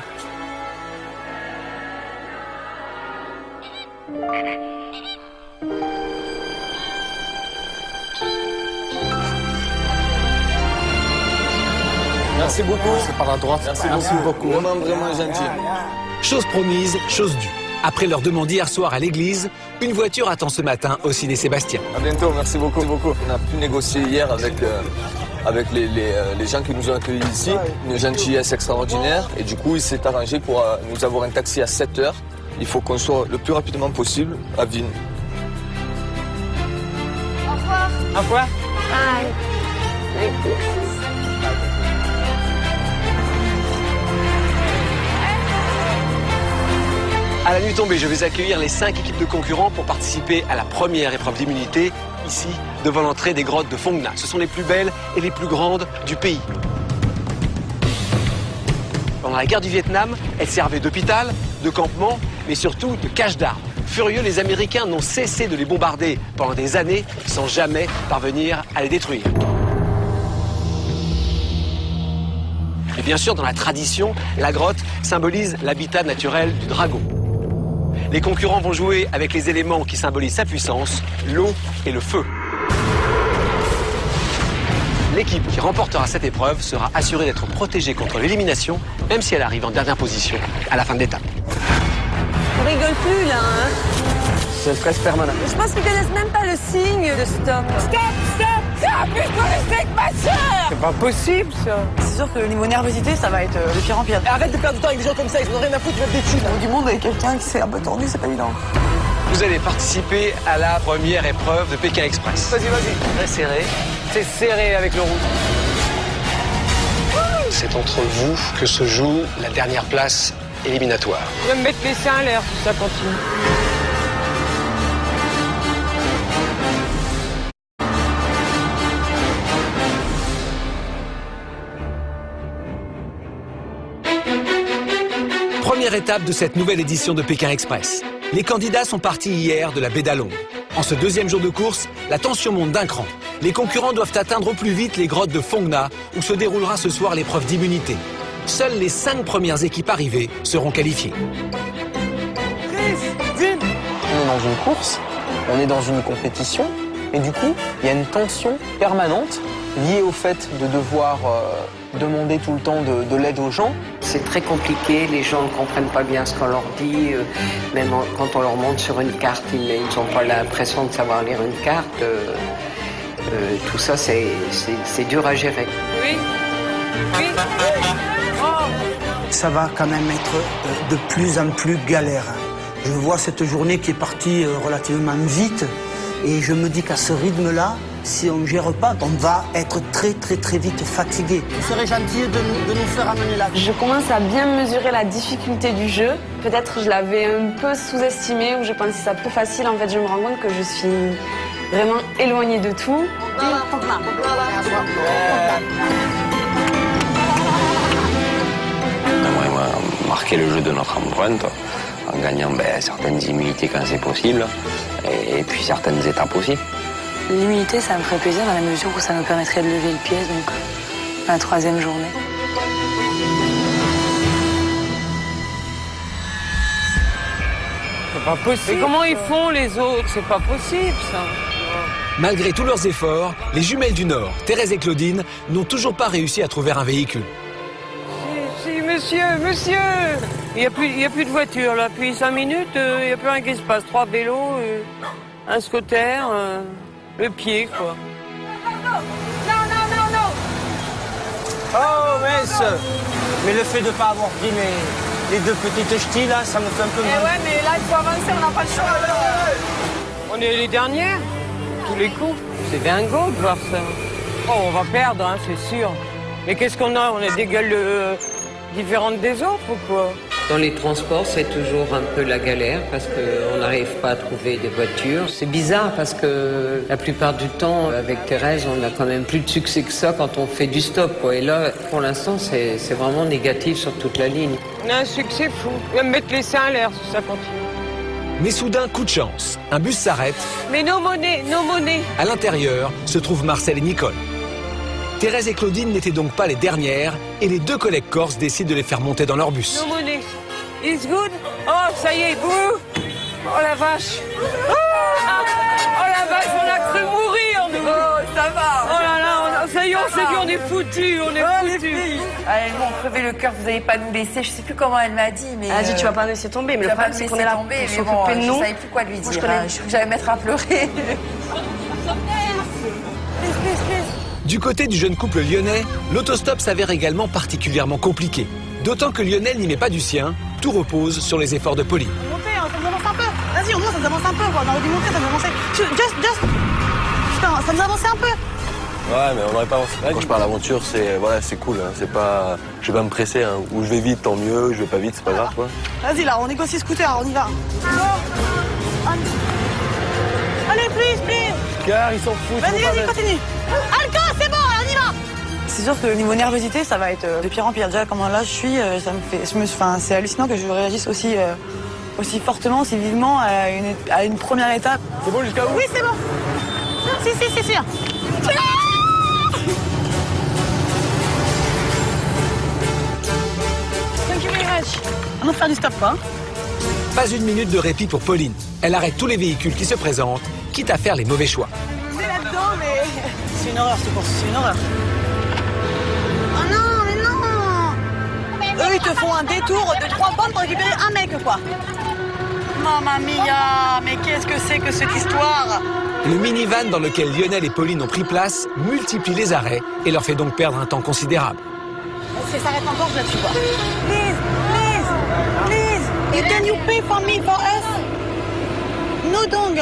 Merci beaucoup. C'est par la droite. Merci beaucoup. Vraiment gentil. Chose promise, chose due. Après leur demande hier soir à l'église, une voiture attend ce matin au Ciné Sébastien. À bientôt, merci beaucoup. On a pu négocier hier avec les gens qui nous ont accueillis ici, une gentillesse extraordinaire. Et du coup, il s'est arrangé pour nous avoir un taxi à 7h. Il faut qu'on soit le plus rapidement possible à Vinh. Au revoir. Au revoir. À la nuit tombée, je vais accueillir les 5 équipes de concurrents pour participer à la première épreuve d'immunité, ici, devant l'entrée des grottes de Phong Nha. Ce sont les plus belles et les plus grandes du pays. Pendant la guerre du Vietnam, elles servaient d'hôpital, de campement, mais surtout de cache d'armes. Furieux, les Américains n'ont cessé de les bombarder pendant des années sans jamais parvenir à les détruire. Et bien sûr, dans la tradition, la grotte symbolise l'habitat naturel du dragon. Les concurrents vont jouer avec les éléments qui symbolisent sa puissance, l'eau et le feu. L'équipe qui remportera cette épreuve sera assurée d'être protégée contre l'élimination, même si elle arrive en dernière position à la fin de l'étape. On rigole plus là, hein. C'est le stress permanent. Je pense qu'ils connaissent même pas le signe de stop. Stop, stop, stop. Mais je dois rester avec ma soeur. C'est pas possible, ça. C'est sûr que le niveau nervosité, ça va être de pire en pire. Arrête de perdre du temps avec des gens comme ça, ils ont rien à foutre, ils mettent des thunes. Du monde avec quelqu'un qui s'est un peu tordu, c'est pas évident. Vous allez participer à la première épreuve de Pékin Express. Vas-y. Très serré. C'est serré avec le rouge. C'est entre vous que se joue la dernière place éliminatoire. Je vais me mettre les seins à l'air si ça continue. Première étape de cette nouvelle édition de Pékin Express. Les candidats sont partis hier de la baie d'Along. En ce deuxième jour de course, la tension monte d'un cran. Les concurrents doivent atteindre au plus vite les grottes de Phong Nha, où se déroulera ce soir l'épreuve d'immunité. Seules les 5 premières équipes arrivées seront qualifiées. On est dans une course, on est dans une compétition, et du coup, il y a une tension permanente liée au fait de devoir demander tout le temps de l'aide aux gens. C'est très compliqué, les gens ne comprennent pas bien ce qu'on leur dit, même quand on leur montre sur une carte, ils n'ont pas l'impression de savoir lire une carte. Tout ça, c'est dur à gérer. Oui. Ça va quand même être de plus en plus galère. Je vois cette journée qui est partie relativement vite et je me dis qu'à ce rythme-là, si on ne gère pas, on va être très très très vite fatigué. Vous serez gentil de nous faire amener là. Je commence à bien mesurer la difficulté du jeu. Peut-être je l'avais un peu sous-estimé ou je pensais ça plus facile. En fait, je me rends compte que je suis vraiment éloigné de tout. On aimerait marquer le jeu de notre empreinte en gagnant certaines immunités quand c'est possible et puis certaines étapes aussi. L'immunité, ça me ferait plaisir dans la mesure où ça me permettrait de lever le pied, donc la 3e journée. C'est pas possible. Mais comment ils font les autres? C'est pas possible ça. Malgré tous leurs efforts, les jumelles du Nord, Thérèse et Claudine, n'ont toujours pas réussi à trouver un véhicule. Si, monsieur. Il n'y a plus de voiture là. Depuis 5 minutes, il n'y a plus rien qui se passe. 3 vélos, un scooter, le pied quoi. Non. Oh, mais le fait de ne pas avoir pris les 2 petites ch'tis, là, ça me fait un peu mal. Ouais, mais là, il faut avancer, on n'a pas le choix. On est les dernières, tous les coups. C'est dingo de voir ça. Oh, on va perdre, hein, c'est sûr. Mais qu'est-ce qu'on a? On a des gueules différentes des autres ou quoi? Dans les transports, c'est toujours un peu la galère parce qu'on n'arrive pas à trouver des voitures. C'est bizarre parce que la plupart du temps, avec Thérèse, on a quand même plus de succès que ça quand on fait du stop, quoi. Et là, pour l'instant, c'est vraiment négatif sur toute la ligne. On a un succès fou. On va me mettre les seins à l'air si ça continue. Mais soudain, coup de chance, un bus s'arrête. Mais nos monnaies. À l'intérieur se trouvent Marcel et Nicole. Thérèse et Claudine n'étaient donc pas les dernières et les 2 collègues corses décident de les faire monter dans leur bus. Nos monnaies. It's good. Oh, ça y est, bouh. Oh la vache. Oh la vache, on a cru mourir. Oh, ça va. Oh là là, ça y est, on s'est dit, on est foutus, Allez, bon, crevez le cœur, vous n'allez pas nous laisser. Je sais plus comment elle m'a dit, mais. Elle a dit, tu vas pas nous laisser tomber, mais le problème, c'est qu'on est là pour s'occuper de nous. Je savais plus quoi lui dire. Je vais mettre à pleurer. Du côté du jeune couple lyonnais, l'autostop s'avère également particulièrement compliqué. D'autant que Lionel n'y met pas du sien, tout repose sur les efforts de Pauline. Montez, ça nous avance un peu. Vas-y, au moins, ça nous avance un peu, quoi. On aurait dû monter, ça nous avançait. Just. Putain, ça nous avançait un peu. Ouais, mais on n'aurait pas avancé. Quand je pars à l'aventure, c'est cool. Hein. C'est pas, je vais pas me presser. Hein. Ou je vais vite, tant mieux. Je vais pas vite, c'est pas grave, quoi. Vas-y, là, on négocie scooter, on y va. Allez, please. Car ils s'en foutent. Vas-y, continue. Alka, c'est bon, on y va. C'est sûr que le niveau nervosité, ça va être de pire en pire. Déjà, comment là je suis, ça me fait, c'est hallucinant que je réagisse aussi fortement, aussi vivement à une première étape. C'est bon jusqu'à où? Oui, c'est bon. Si. Thank you very much. On va faire du stop, quoi. Pas une minute de répit pour Pauline. Elle arrête tous les véhicules qui se présentent, quitte à faire les mauvais choix. C'est là-dedans, mais... C'est une horreur, cette course, c'est une horreur. Oh non, mais non. Eux, ils te font un détour de 3 bornes pour récupérer un mec, quoi. Mamma mia, mais qu'est-ce que c'est que cette histoire? Le minivan dans lequel Lionel et Pauline ont pris place multiplie les arrêts et leur fait donc perdre un temps considérable. Ça s'arrête encore là-dessus, quoi. Please. Can you pay for me, for us? No dong.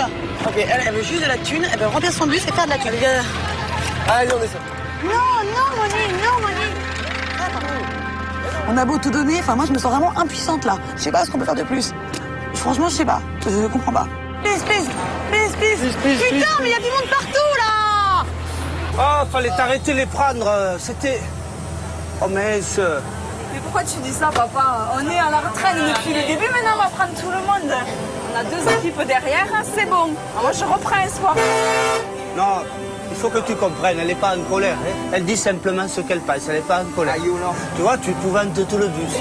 Ok, elle veut juste de la thune, elle veut remplir son bus et faire de la thune. Allez, on descend. Non, money. On a beau tout donner, enfin moi je me sens vraiment impuissante là. Je sais pas ce qu'on peut faire de plus. Franchement, je sais pas. Je comprends pas. Please. Putain, mais il y a du monde partout là. Oh, fallait t'arrêter les prendre. C'était... Oh, mais Mais pourquoi tu dis ça, papa? On est à la retraite depuis le début, maintenant on va prendre tout le monde. On a 2 équipes derrière, hein, c'est bon. Moi je reprends un soir. Non, il faut que tu comprennes, elle n'est pas en colère. Hein. Elle dit simplement ce qu'elle pense, elle n'est pas en colère. Tu vois, tu épouvantes tout le bus.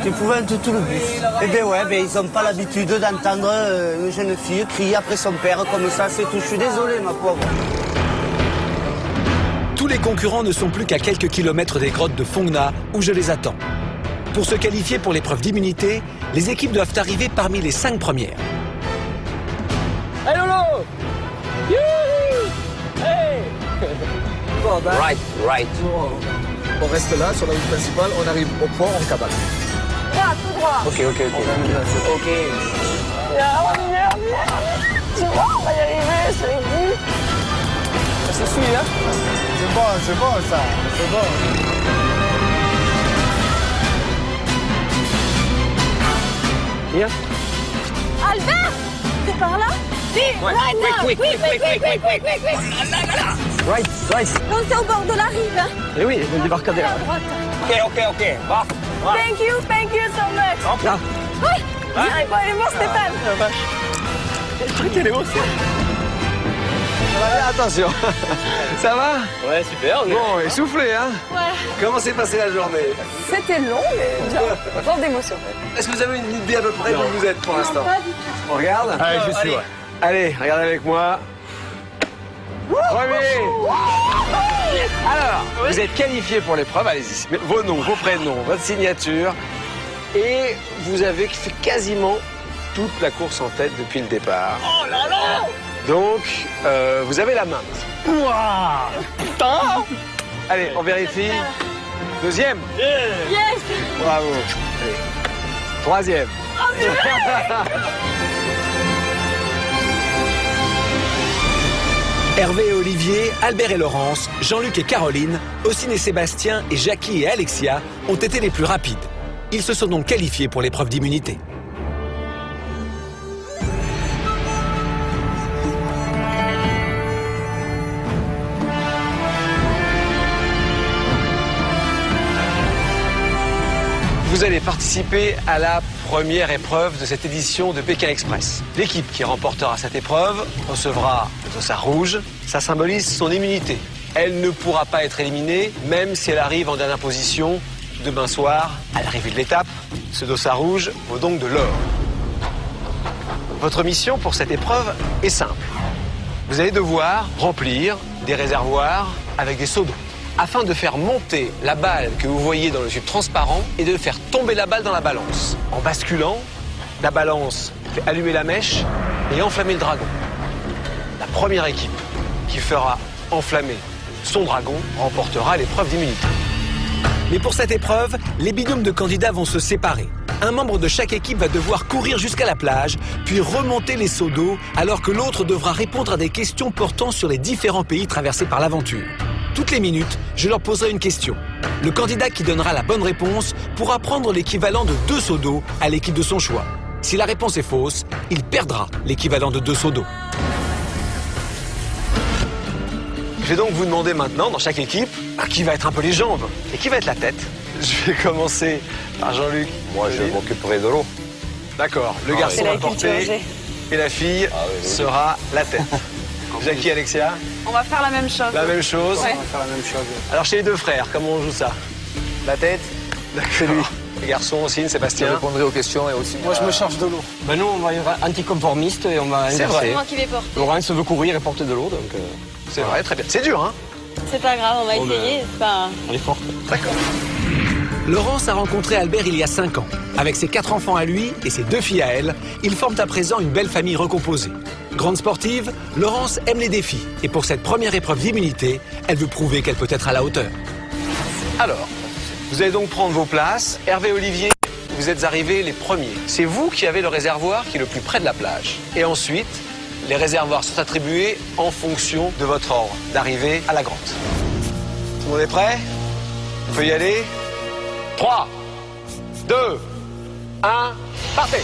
Tu épouvantes tout le bus. Eh bien ouais, ils n'ont pas l'habitude d'entendre une jeune fille crier après son père comme ça, c'est tout. Je suis désolé, ma pauvre. Tous les concurrents ne sont plus qu'à quelques kilomètres des grottes de Fongna, où je les attends. Pour se qualifier pour l'épreuve d'immunité, les équipes doivent arriver parmi les 5 premières. Hey Lolo! Hey! Right. On reste là, sur la route principale, on arrive au port, on cabane. Droit, tout droit. Ok. Ok. Tu vois, on va y arriver, c'est le but. Ça suit, hein? C'est bon ça, c'est bon. Viens. Albert, c'est par là? Right now. quick. Right. Non, c'est au bord de la rive. Hein. Eh oui, le débarcadère. À droite. Ok. Va. Thank you so much. Là. Oui, bon, il est bon, Stéphane. Le truc, elle est aussi. Attention. Ça va? Ouais, super. Bon, essoufflé, hein? Ouais. Comment s'est passée la journée? C'était long, mais bien. Plein d'émotions. Est-ce que vous avez une idée à peu près où vous êtes pour l'instant? On regarde? Allez, je suis, ouais. Allez, regardez avec moi. Premier. Alors, vous êtes qualifiés pour l'épreuve. Allez-y. Vos noms, vos prénoms, votre signature. Et vous avez fait quasiment toute la course en tête depuis le départ. Oh là là. Donc, vous avez la main. Ouah. Putain. Allez, on vérifie. Deuxième. Yes. Bravo. Allez. Troisième. Hervé et Olivier, Albert et Laurence, Jean-Luc et Caroline, Ossine et Sébastien et Jackie et Alexia ont été les plus rapides. Ils se sont donc qualifiés pour l'épreuve d'immunité. Vous allez participer à la première épreuve de cette édition de Pékin Express. L'équipe qui remportera cette épreuve recevra le dossard rouge. Ça symbolise son immunité. Elle ne pourra pas être éliminée, même si elle arrive en dernière position demain soir à l'arrivée de l'étape. Ce dossard rouge vaut donc de l'or. Votre mission pour cette épreuve est simple. Vous allez devoir remplir des réservoirs avec des seaux d'eau, afin de faire monter la balle que vous voyez dans le tube transparent et de faire tomber la balle dans la balance. En basculant, la balance fait allumer la mèche et enflammer le dragon. La première équipe qui fera enflammer son dragon remportera l'épreuve d'immunité. Mais pour cette épreuve, les binômes de candidats vont se séparer. Un membre de chaque équipe va devoir courir jusqu'à la plage, puis remonter les seaux d'eau, alors que l'autre devra répondre à des questions portant sur les différents pays traversés par l'aventure. Toutes les minutes, je leur poserai une question. Le candidat qui donnera la bonne réponse pourra prendre l'équivalent de 2 seaux d'eau à l'équipe de son choix. Si la réponse est fausse, il perdra l'équivalent de 2 seaux d'eau. Je vais donc vous demander maintenant, dans chaque équipe, qui va être un peu les jambes et qui va être la tête. Je vais commencer par Jean-Luc. Moi, je m'occuperai de l'eau. D'accord, le garçon va porter et la fille sera la tête. Jackie, Alexia? On va faire la même chose. La même chose. Ouais. On va faire la même chose. Alors chez les deux frères, comment on joue ça? La tête. C'est lui. Les garçons aussi, Sébastien. Je répondrai aux questions et aussi. Moi, je me charge de l'eau. Ben nous, on va être anticonformiste et on va C'est inverser. vrai. Moi qui vais porter. Laurence veut courir et porter de l'eau, donc c'est vrai, très bien. C'est dur, hein? C'est pas grave, on va Bon, essayer. C'est pas... on est forte. D'accord. Laurence a rencontré Albert il y a 5 ans. Avec ses 4 enfants à lui et ses 2 filles à elle, ils forment à présent une belle famille recomposée. Grande sportive, Laurence aime les défis. Et pour cette première épreuve d'immunité, elle veut prouver qu'elle peut être à la hauteur. Alors, vous allez donc prendre vos places. Hervé et Olivier, vous êtes arrivés les premiers. C'est vous qui avez le réservoir qui est le plus près de la plage. Et ensuite, les réservoirs sont attribués en fonction de votre ordre d'arrivée à la grotte. Tout le monde est prêt? On peut y aller? 3, 2, 1, partez!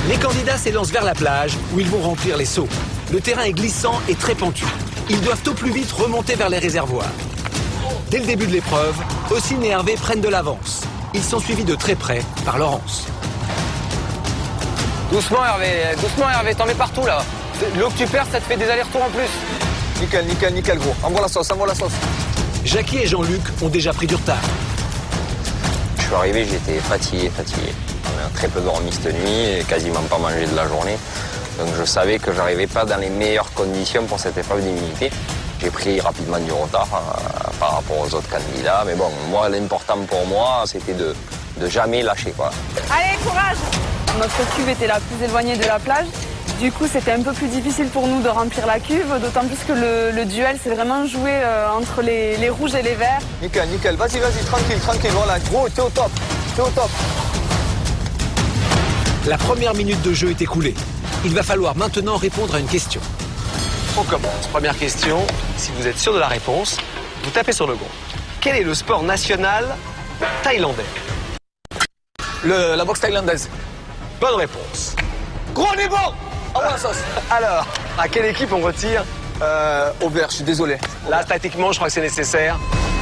Les candidats s'élancent vers la plage où ils vont remplir les seaux. Le terrain est glissant et très pentu. Ils doivent au plus vite remonter vers les réservoirs. Dès le début de l'épreuve, Ossine et Hervé prennent de l'avance. Ils sont suivis de très près par Laurence. Doucement Hervé, t'en mets partout là. L'eau que tu perds, ça te fait des allers-retours en plus. Nickel, gros. Envoie la sauce. Jackie et Jean-Luc ont déjà pris du retard. Je suis arrivé, j'étais fatigué. On a très peu dormi cette nuit et quasiment pas mangé de la journée. Donc je savais que j'arrivais pas dans les meilleures conditions pour cette épreuve d'immunité. J'ai pris rapidement du retard par rapport aux autres candidats. Mais bon, moi, l'important pour moi, c'était de jamais lâcher, quoi. Allez, courage! Notre cuve était la plus éloignée de la plage. Du coup, c'était un peu plus difficile pour nous de remplir la cuve, d'autant plus que le duel s'est vraiment joué entre les rouges et les verts. Nickel. Vas-y, tranquille. Voilà, gros, t'es au top. La première minute de jeu est écoulée. Il va falloir maintenant répondre à une question. On commence. Première question. Si vous êtes sûr de la réponse, vous tapez sur le gong. Quel est le sport national thaïlandais? La boxe thaïlandaise. Bonne réponse. Gros, on est bon! envoie la sauce. Alors, à quelle équipe on retire Au vert, je suis désolé. Là, tactiquement, je crois que c'est nécessaire.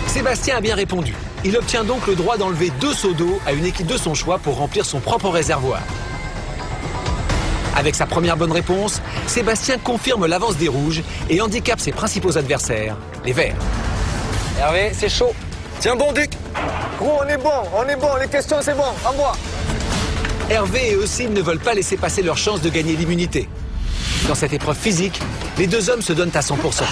Sébastien a bien répondu. Il obtient donc le droit d'enlever 2 seaux d'eau à une équipe de son choix pour remplir son propre réservoir. Avec sa première bonne réponse, Sébastien confirme l'avance des rouges et handicape ses principaux adversaires, les verts. Hervé, c'est chaud. Tiens bon, Duc. Gros, on est bon. Les questions, c'est bon. Envoie. Hervé et Ossine ne veulent pas laisser passer leur chance de gagner l'immunité. Dans cette épreuve physique, les 2 hommes se donnent à 100%.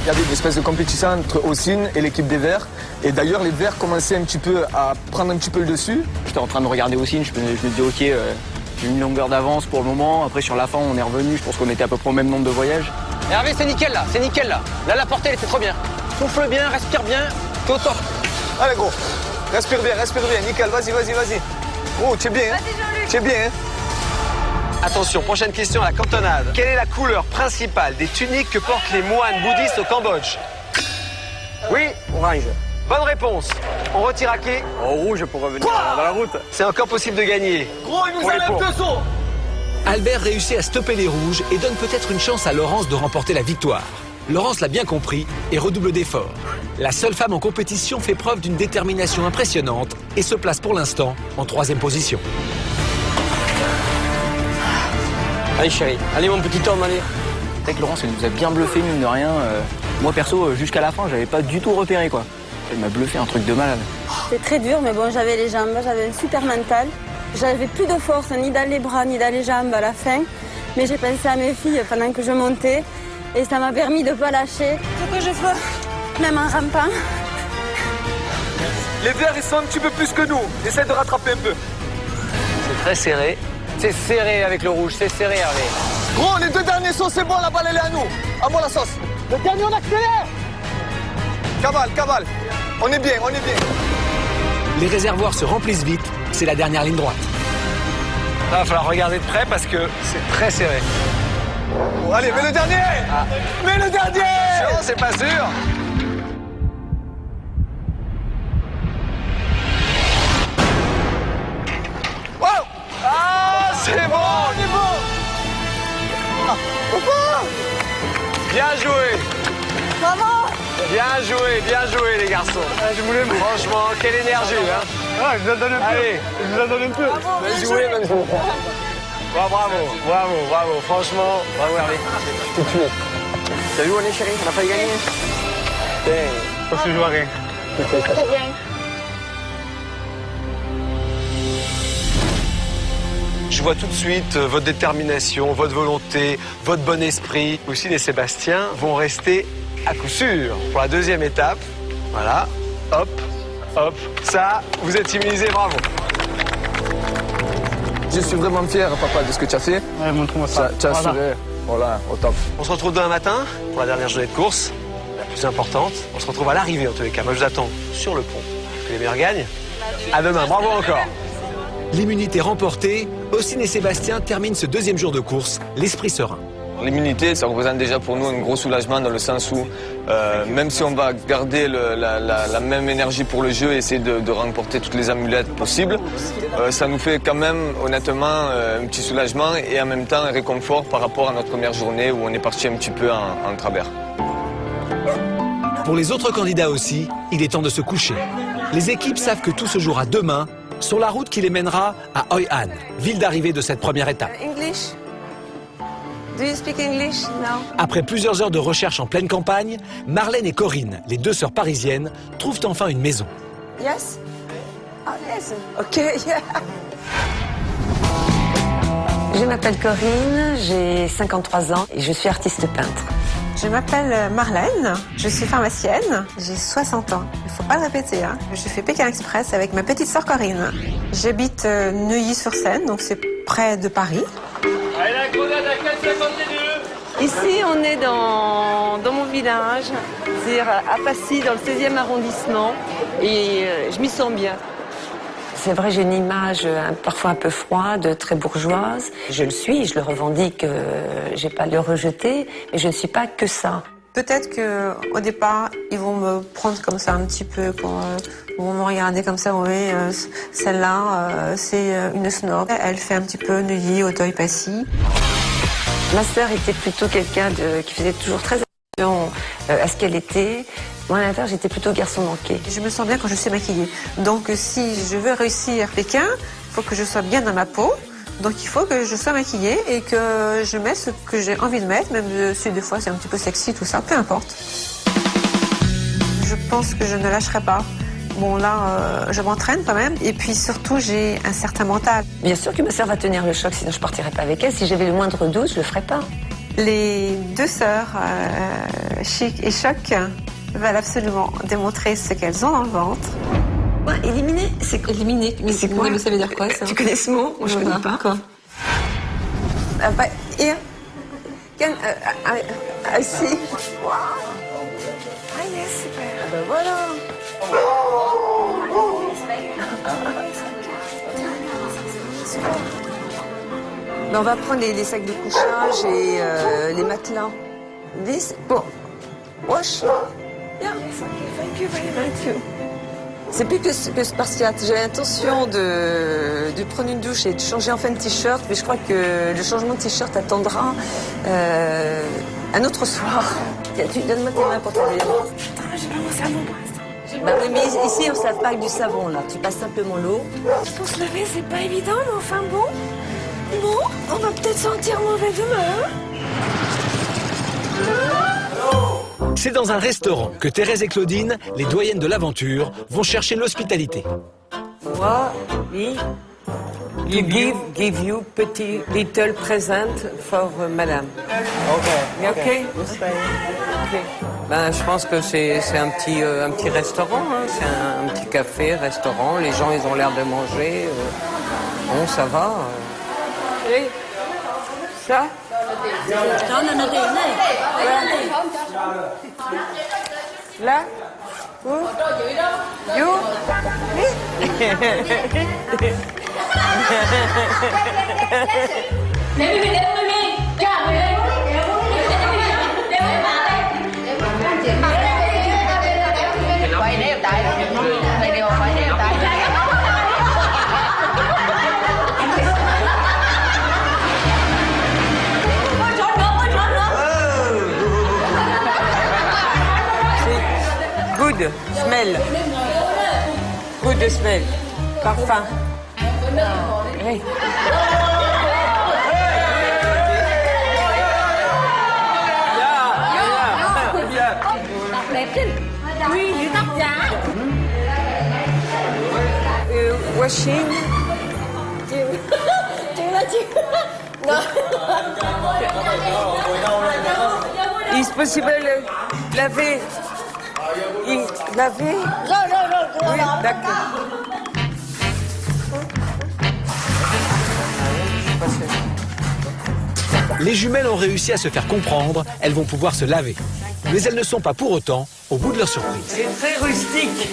Il y avait une espèce de compétition entre Ossine et l'équipe des Verts. Et d'ailleurs, les Verts commençaient un petit peu à prendre un petit peu le dessus. J'étais en train de regarder Ossine, je me dis ok, j'ai une longueur d'avance pour le moment. Après sur la fin, on est revenu, je pense qu'on était à peu près au même nombre de voyages. Hervé, c'est nickel là. Là, la portée, elle était trop bien. Souffle bien, respire bien, t'es au top. Allez gros, respire bien, nickel, vas-y. Gros, tu es bien, hein. Tu es bien, hein. Attention, prochaine question à la cantonade. Quelle est la couleur principale des tuniques que portent les moines bouddhistes au Cambodge? Oui, orange. Bonne réponse. On retire à qui? En rouge pour revenir dans la route. C'est encore possible de gagner. Gros, il nous enlève 2 sauts. Albert réussit à stopper les rouges et donne peut-être une chance à Laurence de remporter la victoire. Laurence l'a bien compris et redouble d'efforts. La seule femme en compétition fait preuve d'une détermination impressionnante et se place pour l'instant en 3e position. Allez chérie, allez mon petit homme, allez. Avec Laurence, elle nous a bien bluffé, mine de rien. Moi perso, jusqu'à la fin, j'avais pas du tout repéré quoi. Elle m'a bluffé un truc de malade. C'était très dur, mais bon, j'avais les jambes, j'avais un super mental. J'avais plus de force, ni dans les bras, ni dans les jambes à la fin. Mais j'ai pensé à mes filles pendant que je montais. Et ça m'a permis de ne pas lâcher. Ce que je fais, même en rampant. Les Verts, ils sont un petit peu plus que nous. Essaie de rattraper un peu. C'est très serré. C'est serré avec le rouge, c'est serré, Hervé. Gros, les 2 derniers sauts, c'est bon, la balle, elle est à nous. À moi la sauce. Le dernier, on accélère. Cavale. On est bien. Les réservoirs se remplissent vite, c'est la dernière ligne droite. Là, il va falloir regarder de près parce que c'est très serré. Oh, allez, mets le dernier. Mets le dernier. Non, c'est pas sûr. Wow. Ah, c'est bon. On est bon. Bien joué. Maman! Bien joué les garçons. Je voulais Franchement, quelle énergie, hein. Ouais, je vous en donne un peu. Allez. Je vous en donne un peu. Bien joué, même. Bravo. Franchement, bravo Hervé. T'es tué. T'as vu, on est chérie, on n'a pas gagné. On se joue à rien. Très bien. Je vois tout de suite votre détermination, votre volonté, votre bon esprit. Ossine et Sébastien vont rester à coup sûr pour la 2e étape. Voilà, hop. Ça, vous êtes immunisés, bravo. Je suis vraiment fier, papa, de ce que tu as fait. Ouais, montre-moi ça. Tu as assuré. Voilà, au top. On se retrouve demain matin pour la dernière journée de course, la plus importante. On se retrouve à l'arrivée en tous les cas. Moi, je vous attends sur le pont. Que les meilleurs gagnent. À demain, bravo encore. L'immunité remportée, Ossine et Sébastien terminent ce 2e jour de course, l'esprit serein. L'immunité, ça représente déjà pour nous un gros soulagement dans le sens où, même si on va garder la même énergie pour le jeu et essayer de remporter toutes les amulettes possibles, ça nous fait quand même, honnêtement, un petit soulagement et en même temps un réconfort par rapport à notre première journée où on est parti un petit peu en travers. Pour les autres candidats aussi, il est temps de se coucher. Les équipes savent que tout se jouera demain, sur la route qui les mènera à Hoi An, ville d'arrivée de cette première étape. English? Do you speak English? No. Après plusieurs heures de recherche en pleine campagne, Marlène et Corinne, les 2 sœurs parisiennes, trouvent enfin une maison. Yes? Oh, yes. OK, yeah. Je m'appelle Corinne, j'ai 53 ans et je suis artiste peintre. Je m'appelle Marlène, je suis pharmacienne, j'ai 60 ans. Il ne faut pas le répéter, hein. Je fais Pékin Express avec ma petite sœur Corinne. J'habite Neuilly-sur-Seine, donc c'est près de Paris. Ici, on est dans mon village, c'est-à-dire à Passy, dans le 16e arrondissement, et je m'y sens bien. C'est vrai, j'ai une image parfois un peu froide, très bourgeoise. Je le suis, je le revendique, j'ai pas à le rejeter, mais je ne suis pas que ça. Peut-être qu'au départ, ils vont me prendre comme ça un petit peu, ils vont me regarder comme ça, oui, celle-là, c'est une snob. Elle fait un petit peu Neuilly, Auteuil-Passy. Ma sœur était plutôt quelqu'un qui faisait toujours très attention à ce qu'elle était. Moi, à l'intérieur, j'étais plutôt garçon manqué. Je me sens bien quand je suis maquillée. Donc, si je veux réussir Pékin, il faut que je sois bien dans ma peau. Donc, il faut que je sois maquillée et que je mette ce que j'ai envie de mettre, même si des fois c'est un petit peu sexy, tout ça, peu importe. Je pense que je ne lâcherai pas. Bon, là, je m'entraîne quand même. Et puis, surtout, j'ai un certain mental. Bien sûr que ma sœur va tenir le choc, sinon je partirai pas avec elle. Si j'avais le moindre doute, je le ferais pas. Les deux sœurs, Chic et Choc, veulent absolument démontrer ce qu'elles ont dans le ventre. Ouais, éliminer, c'est éliminer. Mais c'est quoi? Ça veut dire quoi, ça? Tu connais ce mot? Moi, je connais pas. Quoi? I see. Wow. Ah yes, super. Ah ben voilà. Ben, on va prendre les sacs de couchage et les matelas. Bon. Wash. Yeah. Thank you very much. C'est plus que spartiate. J'ai l'intention de prendre une douche et de changer enfin de t-shirt, mais je crois que le changement de t-shirt attendra un autre soir. Donne-moi tes mains pour te laver. J'ai pas mon savon pour l'instant. Bah oui, mais ici, on ne se lave pas avec du savon, là. Tu passes simplement l'eau. Pour se laver, c'est pas évident, mais enfin bon. Bon, on va peut-être sentir mauvais demain. C'est dans un restaurant que Thérèse et Claudine, les doyennes de l'aventure, vont chercher l'hospitalité. Moi, oui. Give you petit little present for madame. Ok. Ben, je pense que c'est un petit restaurant, hein. C'est un petit café, restaurant. Les gens, ils ont l'air de manger. Bon, ça va. Et ça? Là? Où? You? Good smell. Good smell. Parfum. Oui. Washing. Is possible laver. Laver? Oui, d'accord. Les jumelles ont réussi à se faire comprendre, elles vont pouvoir se laver. Mais elles ne sont pas pour autant au bout de leur surprise. C'est très rustique.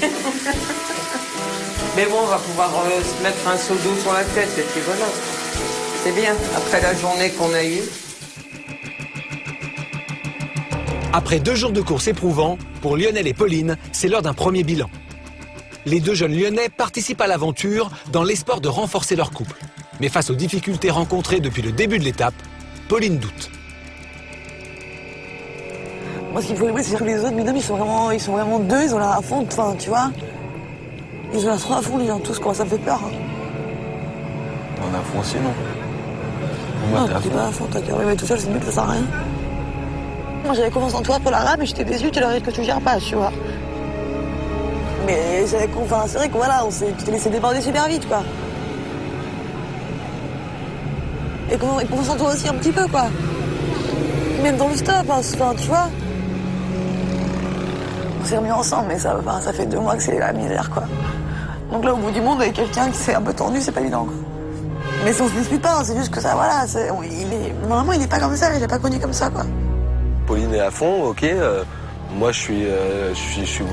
Mais bon, on va pouvoir se mettre un seau d'eau sur la tête, et puis voilà. C'est bien, après la journée qu'on a eue. Après 2 jours de course éprouvants, pour Lionel et Pauline, c'est l'heure d'un premier bilan. Les 2 jeunes Lyonnais participent à l'aventure dans l'espoir de renforcer leur couple. Mais face aux difficultés rencontrées depuis le début de l'étape, Pauline doute. Moi, ce qu'il faut aimer, c'est que les autres, mesdames, ils sont vraiment deux, ils ont l'air à fond, enfin, tu vois. Ils ont l'air trop à fond, les gens, tous, quoi, ça me fait peur. Hein. On est à fond aussi, non? Non, t'es pas à fond, t'as qu'à arriver tout seul, c'est nul, ça sert à rien. Moi, j'avais confiance en toi pour l'arabe, mais j'étais déçue, tu leur que tu gères pas, tu vois. Mais c'est vrai que voilà, tu t'es laissé déborder super vite, quoi. Et confiance en toi aussi un petit peu, quoi. Même dans le stop, hein, enfin, tu vois. On s'est remis ensemble, mais ça fait 2 mois que c'est la misère, quoi. Donc là, au bout du monde, avec quelqu'un qui s'est un peu tendu, c'est pas évident, quoi. Mais on se dispute pas, c'est juste que ça, voilà, normalement, il est pas comme ça, je l'ai pas connu comme ça, quoi. Pauline est à fond, ok. Moi, je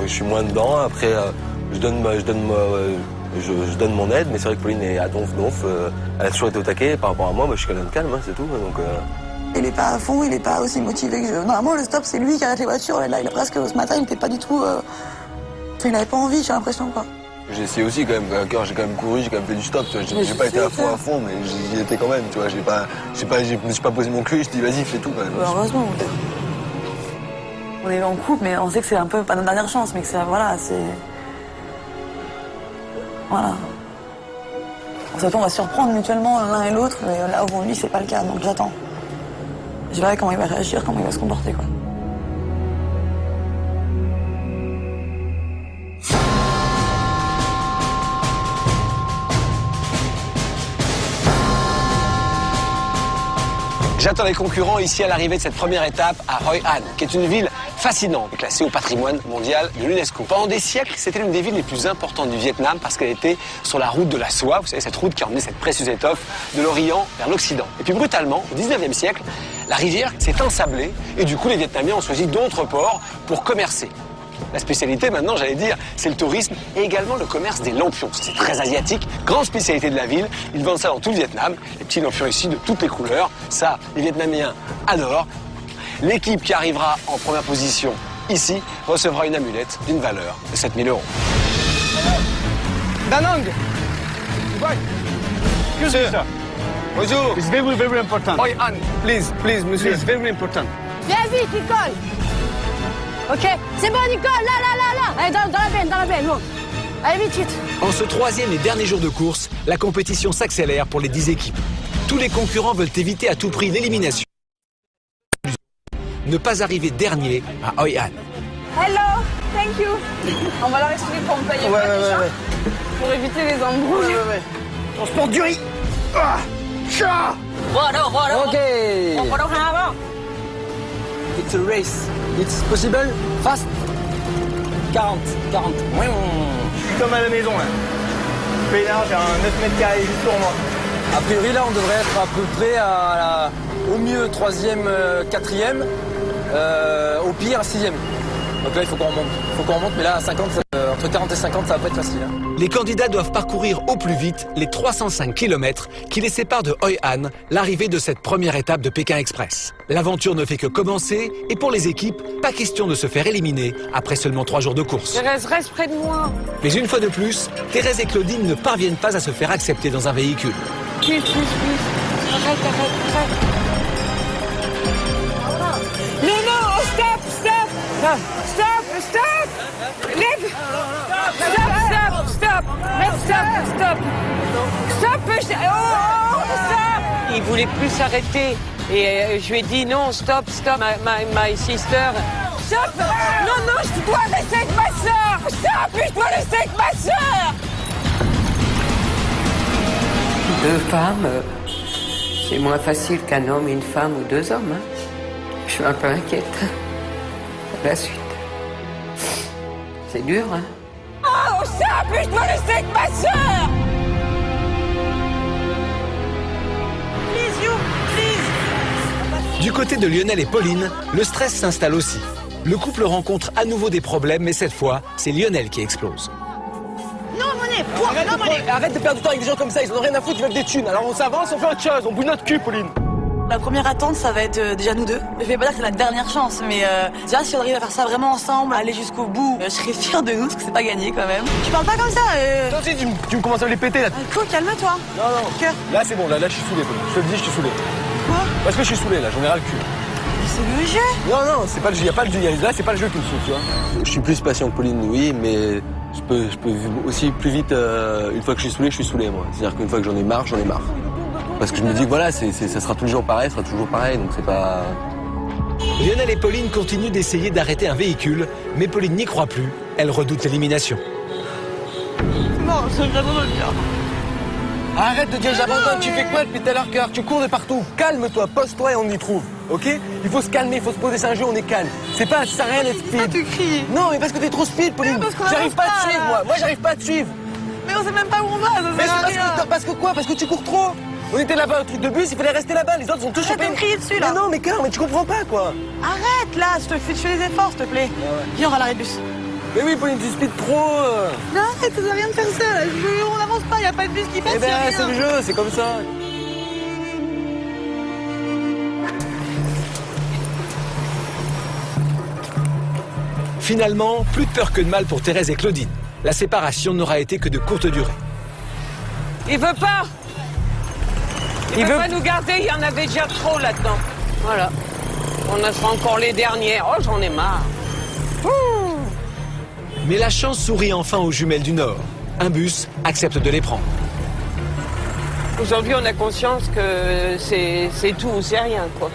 suis moins dedans. Après, je donne mon aide, mais c'est vrai que Pauline est à donf. Elle a toujours été au taquet par rapport à moi. Moi, je suis quand même calme, hein, c'est tout. Donc, Il est pas à fond, il est pas aussi motivé que je. Normalement, le stop, c'est lui qui arrête les voitures. Là, il a presque, ce matin, il était pas du tout. Il avait pas envie, j'ai l'impression, quoi. J'ai essayé aussi quand même, à cœur, j'ai quand même couru, j'ai quand même fait du stop, tu vois. J'ai pas été à fond, mais j'y étais quand même, tu vois. Je me suis pas posé mon cul, je dis vas-y, fais tout quand même. Heureusement. On est en couple, mais on sait que c'est un peu pas notre dernière chance, mais que ça, voilà, c'est. Voilà. On va se surprendre mutuellement l'un et l'autre, mais là où lui, c'est pas le cas, donc j'attends. Je verrai comment il va réagir, comment il va se comporter, quoi. J'attends les concurrents ici à l'arrivée de cette première étape à Hoi An, qui est une ville fascinante, classée au patrimoine mondial de l'UNESCO. Pendant des siècles, c'était l'une des villes les plus importantes du Vietnam parce qu'elle était sur la route de la soie, vous savez, cette route qui emmenait cette précieuse étoffe de l'Orient vers l'Occident. Et puis brutalement, au 19e siècle, la rivière s'est ensablée et du coup les Vietnamiens ont choisi d'autres ports pour commercer. La spécialité maintenant, j'allais dire, c'est le tourisme et également le commerce des lampions. C'est très asiatique, grande spécialité de la ville. Ils vendent ça dans tout le Vietnam. Les petits lampions ici de toutes les couleurs. Ça, les Vietnamiens adorent. L'équipe qui arrivera en première position ici recevra une amulette d'une valeur de 7 000 €. Danang. Monsieur. Bonjour. It's very, very important. Hoi An, please, monsieur. It's very important. Viens vite, Nicole. Ok, c'est bon, Nicole, là. Allez, dans la benne, bon. Allez, vite. En ce troisième et dernier jour de course, la compétition s'accélère pour les 10 équipes. Tous les concurrents veulent éviter à tout prix l'élimination. Ne pas arriver dernier à Hoi An. Hello, thank you. On va leur expliquer qu'on paye pas déjà. Pour éviter les embrouilles. Transport du riz. Ah, chat. Ok. It's a race. It's possible. Fast. 40. Comme à la maison, là. Pénard, j'ai un 9 mètres carrés juste pour moi. A priori, là, on devrait être à peu près au mieux 3e, 4e, au pire 6e. Donc là, il faut qu'on remonte. Mais là, à 50, entre 40 et 50, ça va pas être facile. Hein. Les candidats doivent parcourir au plus vite les 305 km qui les séparent de Hoi An, l'arrivée de cette première étape de Pékin Express. L'aventure ne fait que commencer et pour les équipes, pas question de se faire éliminer après seulement 3 jours de course. Thérèse, reste près de moi. Mais une fois de plus, Thérèse et Claudine ne parviennent pas à se faire accepter dans un véhicule. Plus. Arrête. Non, stop. Lève. Stop. Il voulait plus s'arrêter. Et je lui ai dit non, stop, my sister. Stop. Non, je dois rester avec ma soeur. Stop, je dois rester avec ma soeur. 2 femmes, c'est moins facile qu'un homme et une femme ou 2 hommes. Hein. Je suis un peu inquiète. La suite. C'est dur, hein. Oh, ça, mais je dois rester avec ma sœur. Du côté de Lionel et Pauline, le stress s'installe aussi. Le couple rencontre à nouveau des problèmes, mais cette fois, c'est Lionel qui explose. Arrête de perdre du temps avec des gens comme ça, ils en ont rien à foutre, ils veulent des thunes. Alors on s'avance, on fait autre chose, on bouge notre cul, Pauline. La première attente, ça va être déjà nous deux. Je vais pas dire que c'est la dernière chance, mais déjà si on arrive à faire ça vraiment ensemble, aller jusqu'au bout, je serais fière de nous, parce que c'est pas gagné quand même. Tu parles pas comme ça. Toi aussi, tu me commences à me les péter là. Écoute, calme-toi. Non. Cœur. Là c'est bon, là je suis saoulé, Pauline. Je te le dis, je suis saoulé. Quoi? Parce que je suis saoulé là, j'en ai ras le cul. C'est le jeu. Non, c'est pas le jeu, y a pas le jeu, là c'est pas le jeu qui me saoule, tu vois. Je suis plus patient que Pauline, oui, mais je peux aussi plus vite, une fois que je suis saoulé, moi. C'est-à-dire qu'une fois que j'en ai marre. Parce que je me dis que voilà, ça sera toujours pareil, donc c'est pas... Lionel et Pauline continuent d'essayer d'arrêter un véhicule, mais Pauline n'y croit plus, elle redoute l'élimination. Non, c'est vraiment le cas. Arrête de dire j'abandonne, tu fais quoi depuis tout à l'heure, Cœur? Tu cours de partout. Calme-toi, pose-toi et on y trouve, ok? Il faut se calmer, il faut se poser, c'est un jeu, on est calme. C'est pas, ça sert à rien d'être speed. Tu cries. Non, mais parce que t'es trop speed, Pauline. J'arrive pas à te suivre, moi. Moi, j'arrive pas à te suivre. Mais on sait même pas où on va, ça Mais sert à c'est rien. parce que quoi? Parce que tu cours trop. On était là-bas au truc de bus, il fallait rester là-bas, les autres ont tous chopé. Arrête de me crier dessus, là. Mais non, mais Cœur, mais tu comprends pas, quoi. Arrête là, je fais des efforts, s'il te plaît. Viens, on va à l'arrêt de bus. Mais oui, Pauline, tu speed trop. Non, arrête, ça sert à rien de faire ça, là. On n'avance pas, y a pas de bus qui passe. Eh ben, c'est le jeu, c'est comme ça. Finalement, plus de peur que de mal pour Thérèse et Claudine. La séparation n'aura été que de courte durée. Il veut pas. Il veut pas nous garder, il y en avait déjà trop là-dedans. Voilà. On en sera encore les dernières. Oh, j'en ai marre. Mais la chance sourit enfin aux jumelles du Nord. Un bus accepte de les prendre. Aujourd'hui, on a conscience que c'est tout ou c'est rien, quoi.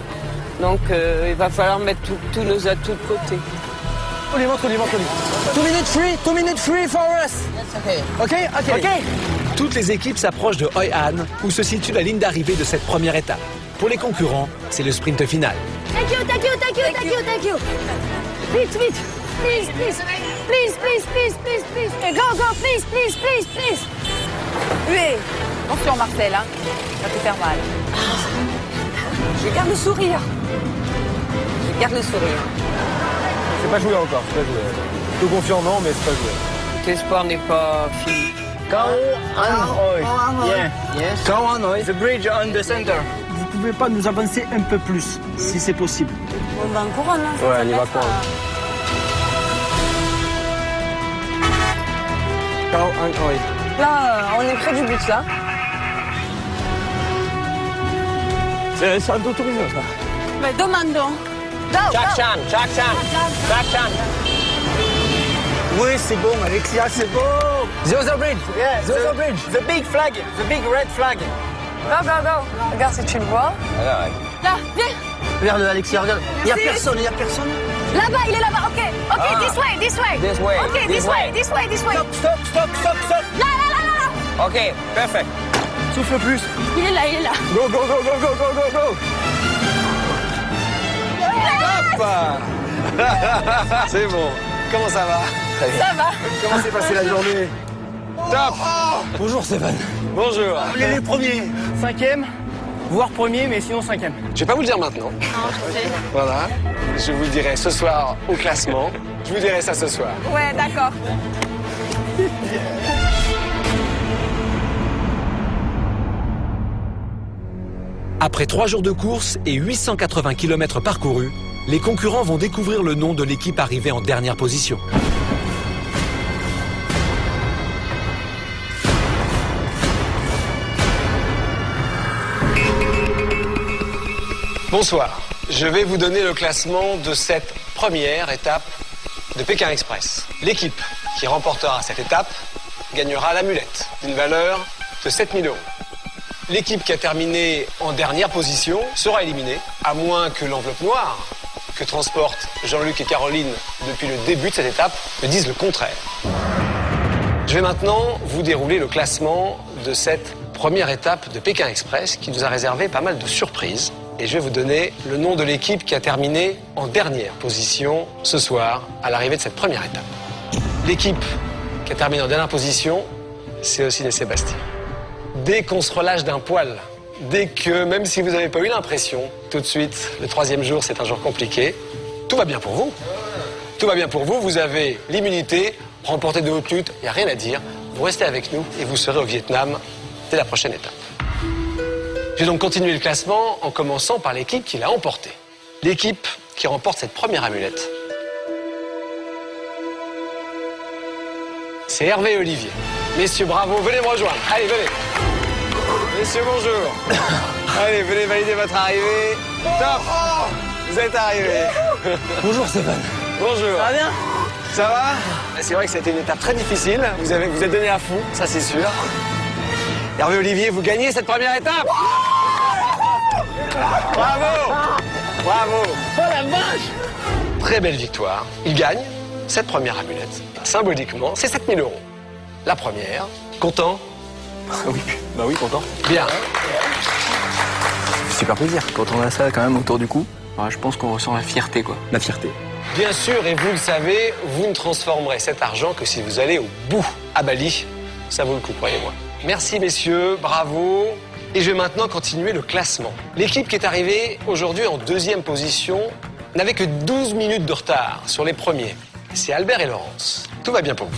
Donc, il va falloir mettre tous nos atouts de côté. On les montre. 2 minutes free for us. OK. Toutes les équipes s'approchent de Hoi An, où se situe la ligne d'arrivée de cette première étape. Pour les concurrents, c'est le sprint final. Thank you. Please. Go, please. Huée. Attention Marcel, hein. Ça peut faire mal. Je garde le sourire. C'est pas joué encore, Tout confiant, non, mais c'est pas joué. L'espoir n'est pas fini. Cao An Oi. Yeah. Yes. Cao An Oi. The bridge on the center. Vous pouvez pas nous avancer un peu plus, si c'est possible. On va encore là. Ouais, on y va quoi. Cao An Oi. Là, on est près du but, là. C'est un tourisme, ça. Mais demandons. Jack-chan. Oui, c'est bon, Alexia, c'est bon. The other bridge. Yeah, The other bridge. The big flag, the big red flag. Go. Regarde si tu le vois. Là, viens. Regarde, Alexia, regarde. Il y a personne. Là-bas, il est là-bas, ok, this way. Ok, this way. Stop. Là. Ok, perfect. Souffle plus. Il est là. Go. C'est bon. Comment ça va? Très bien. Ça va. Comment s'est passée la journée? Top. Bonjour Stéphane. Bonjour. On est les premiers. 5e, voire premier, mais sinon 5e. Je vais pas vous le dire maintenant. Voilà. Je vous le dirai ce soir au classement. Je vous dirai ça ce soir. Ouais, d'accord. Après 3 jours de course et 880 km parcourus, les concurrents vont découvrir le nom de l'équipe arrivée en dernière position. Bonsoir. Je vais vous donner le classement de cette première étape de Pékin Express. L'équipe qui remportera cette étape gagnera l'amulette d'une valeur de 7 000 €. L'équipe qui a terminé en dernière position sera éliminée, à moins que l'enveloppe noire que transportent Jean-Luc et Caroline depuis le début de cette étape me dise le contraire. Je vais maintenant vous dérouler le classement de cette première étape de Pékin Express qui nous a réservé pas mal de surprises. Et je vais vous donner le nom de l'équipe qui a terminé en dernière position ce soir à l'arrivée de cette première étape. L'équipe qui a terminé en dernière position, c'est aussi des Sébastien. Dès qu'on se relâche d'un poil, dès que, même si vous n'avez pas eu l'impression, tout de suite, le 3e jour, c'est un jour compliqué, tout va bien pour vous. Tout va bien pour vous, vous avez l'immunité, remportez de haute lutte, il n'y a rien à dire. Vous restez avec nous et vous serez au Vietnam dès la prochaine étape. Je vais donc continuer le classement en commençant par l'équipe qui l'a emporté. L'équipe qui remporte cette première amulette, c'est Hervé et Olivier. Messieurs, bravo, venez me rejoindre. Allez, venez. Messieurs, bonjour. Allez, venez valider votre arrivée. Top. Vous êtes arrivés. Bonjour Stéphane. Bonjour. Ça va bien? Ça va? C'est vrai que c'était une étape très difficile. Vous êtes donné à fond, ça c'est sûr. Hervé Olivier, vous gagnez cette première étape. Bravo. Bravo. Oh la vache. Très belle victoire. Il gagne cette première amulette. Symboliquement, c'est 7 000 €. La première. Content? Oui. Bah oui, content. Bien. Super plaisir. Quand on a ça quand même autour du cou, je pense qu'on ressent la fierté, quoi. La fierté. Bien sûr, et vous le savez, vous ne transformerez cet argent que si vous allez au bout. À Bali, ça vaut le coup, croyez-moi. Merci messieurs, bravo. Et je vais maintenant continuer le classement. L'équipe qui est arrivée aujourd'hui en 2e position n'avait que 12 minutes de retard sur les premiers. C'est Albert et Laurence. Tout va bien pour vous.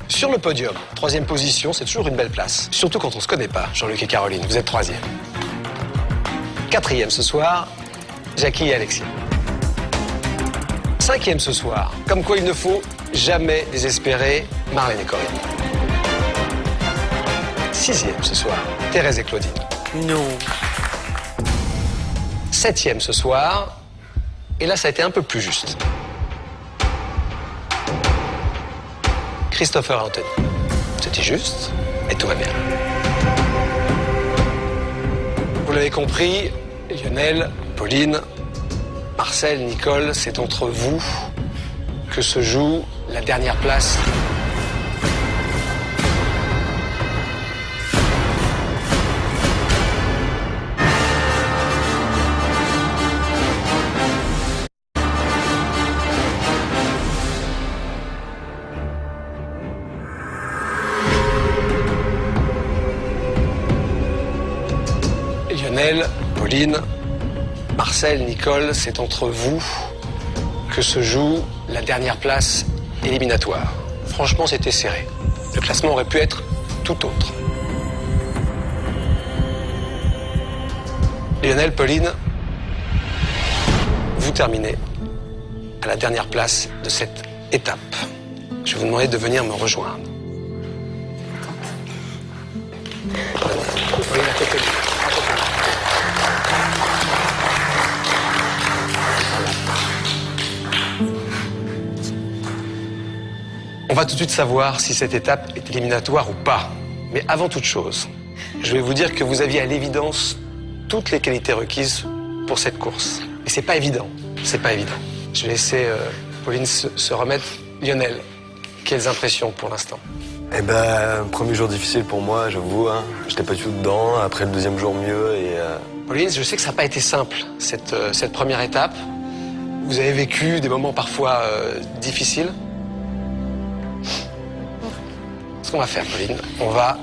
Sur le podium, 3e position, c'est toujours une belle place. Surtout quand on ne se connaît pas, Jean-Luc et Caroline, vous êtes 3e. 4e ce soir, Jackie et Alexis. 5e ce soir. Comme quoi il ne faut jamais désespérer Marlène et Corinne. 6e ce soir, Thérèse et Claudine. Non. 7e ce soir, et là ça a été un peu plus juste. Christopher et Anthony. C'était juste, et tout va bien. Vous l'avez compris, Lionel, Pauline, Marcel, Nicole, c'est entre vous que se joue la dernière place. Lionel, Pauline, Marcel, Nicole, c'est entre vous que se joue la dernière place éliminatoire. Franchement, c'était serré. Le classement aurait pu être tout autre. Lionel, Pauline, vous terminez à la dernière place de cette étape. Je vais vous demander de venir me rejoindre. Pauline, à côté de lui. On va tout de suite savoir si cette étape est éliminatoire ou pas. Mais avant toute chose, je vais vous dire que vous aviez à l'évidence toutes les qualités requises pour cette course. Et c'est pas évident, c'est pas évident. Je vais laisser Pauline se remettre. Lionel, quelles impressions pour l'instant? Eh ben, premier jour difficile pour moi, j'avoue. Hein. J'étais pas du tout dedans. Après le deuxième jour, mieux. Et Pauline, je sais que ça n'a pas été simple, cette première étape. Vous avez vécu des moments parfois difficiles. Ce qu'on va faire, Pauline, on va...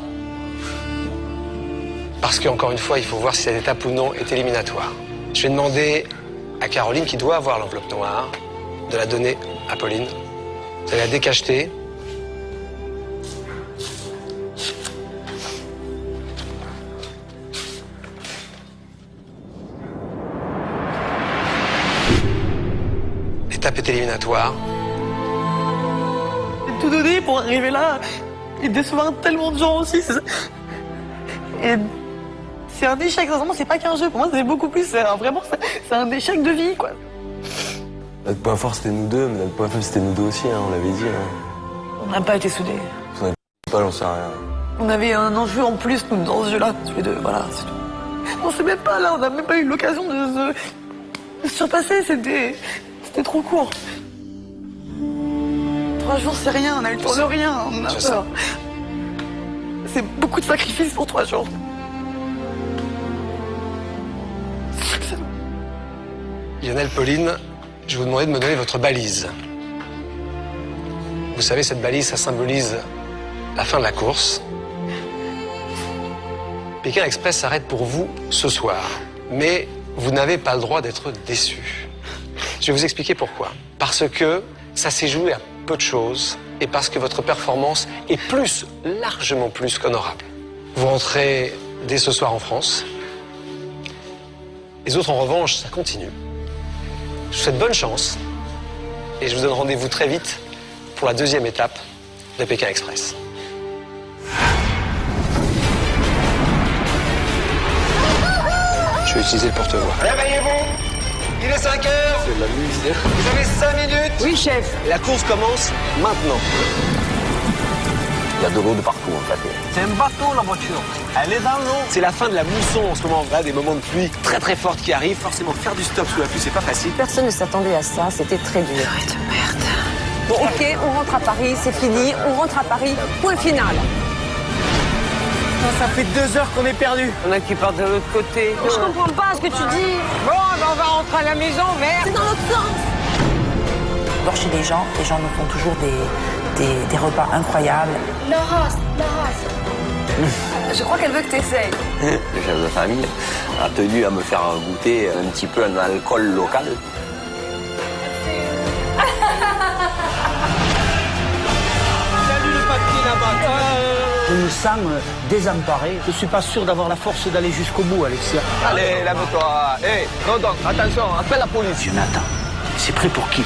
Parce qu'encore une fois, il faut voir si cette étape ou non est éliminatoire. Je vais demander à Caroline, qui doit avoir l'enveloppe noire, de la donner à Pauline. Vous allez la décacheter. L'étape est éliminatoire. J'ai tout donné pour arriver là et décevoir tellement de gens aussi. Et c'est un échec, sincèrement, c'est pas qu'un jeu. Pour moi, c'est beaucoup plus. Vraiment, c'est un échec de vie, quoi. notre point fort c'était nous deux, mais notre point faible c'était nous deux aussi, hein, on l'avait dit. Hein. On n'a pas été soudés. On n'avait pas, j'en sais rien. On avait un enjeu en plus, nous, dans ce jeu-là, tous les deux, voilà, c'est tout. On s'est même pas là, on n'a même pas eu l'occasion de se surpasser, c'était trop court. 3 jours, c'est rien, on a eu le temps de rien, on a peur. C'est beaucoup de sacrifices pour 3 jours. Lionel, Pauline, je vais vous demander de me donner votre balise. Vous savez, cette balise, ça symbolise la fin de la course. Pékin Express s'arrête pour vous ce soir, mais vous n'avez pas le droit d'être déçus. Je vais vous expliquer pourquoi. Parce que ça s'est joué à peu de choses et parce que votre performance est plus, largement plus qu'honorable. Vous rentrez dès ce soir en France. Les autres, en revanche, ça continue. Je vous souhaite bonne chance et je vous donne rendez-vous très vite pour la 2e étape de Pékin Express. Je vais utiliser le porte-voix. Réveillez-vous! Il est 5 heures! C'est de la musique. Vous avez 5 minutes! Oui, chef. La course commence maintenant. Il y a de l'eau de partout en fait. C'est un bateau la voiture. Elle est dans l'eau. C'est la fin de la mousson en ce moment. Là, des moments de pluie très très fortes qui arrivent. Forcément, faire du stop sous la pluie, c'est pas facile. Personne ne s'attendait à ça, c'était très dur. Arrête de merde. Bon, ok, on rentre à Paris, c'est fini, on rentre à Paris, point final. Ça fait 2 heures qu'on est perdu. On a qui partent de l'autre côté. Je comprends pas ce que tu dis. Bon, ben on va rentrer à la maison, vert. C'est dans l'autre sens. Voir chez les gens nous font toujours des repas incroyables. Je crois qu'elle veut que tu essayes. Le chef de famille a tenu à me faire goûter un petit peu un alcool local. Salut le papier là-bas. Je me sens désemparé. Je suis pas sûr d'avoir la force d'aller jusqu'au bout, Alexia. Allez, lève-toi. Hé, non, donc, attention, appelle la police. Jonathan, c'est prêt pour qui?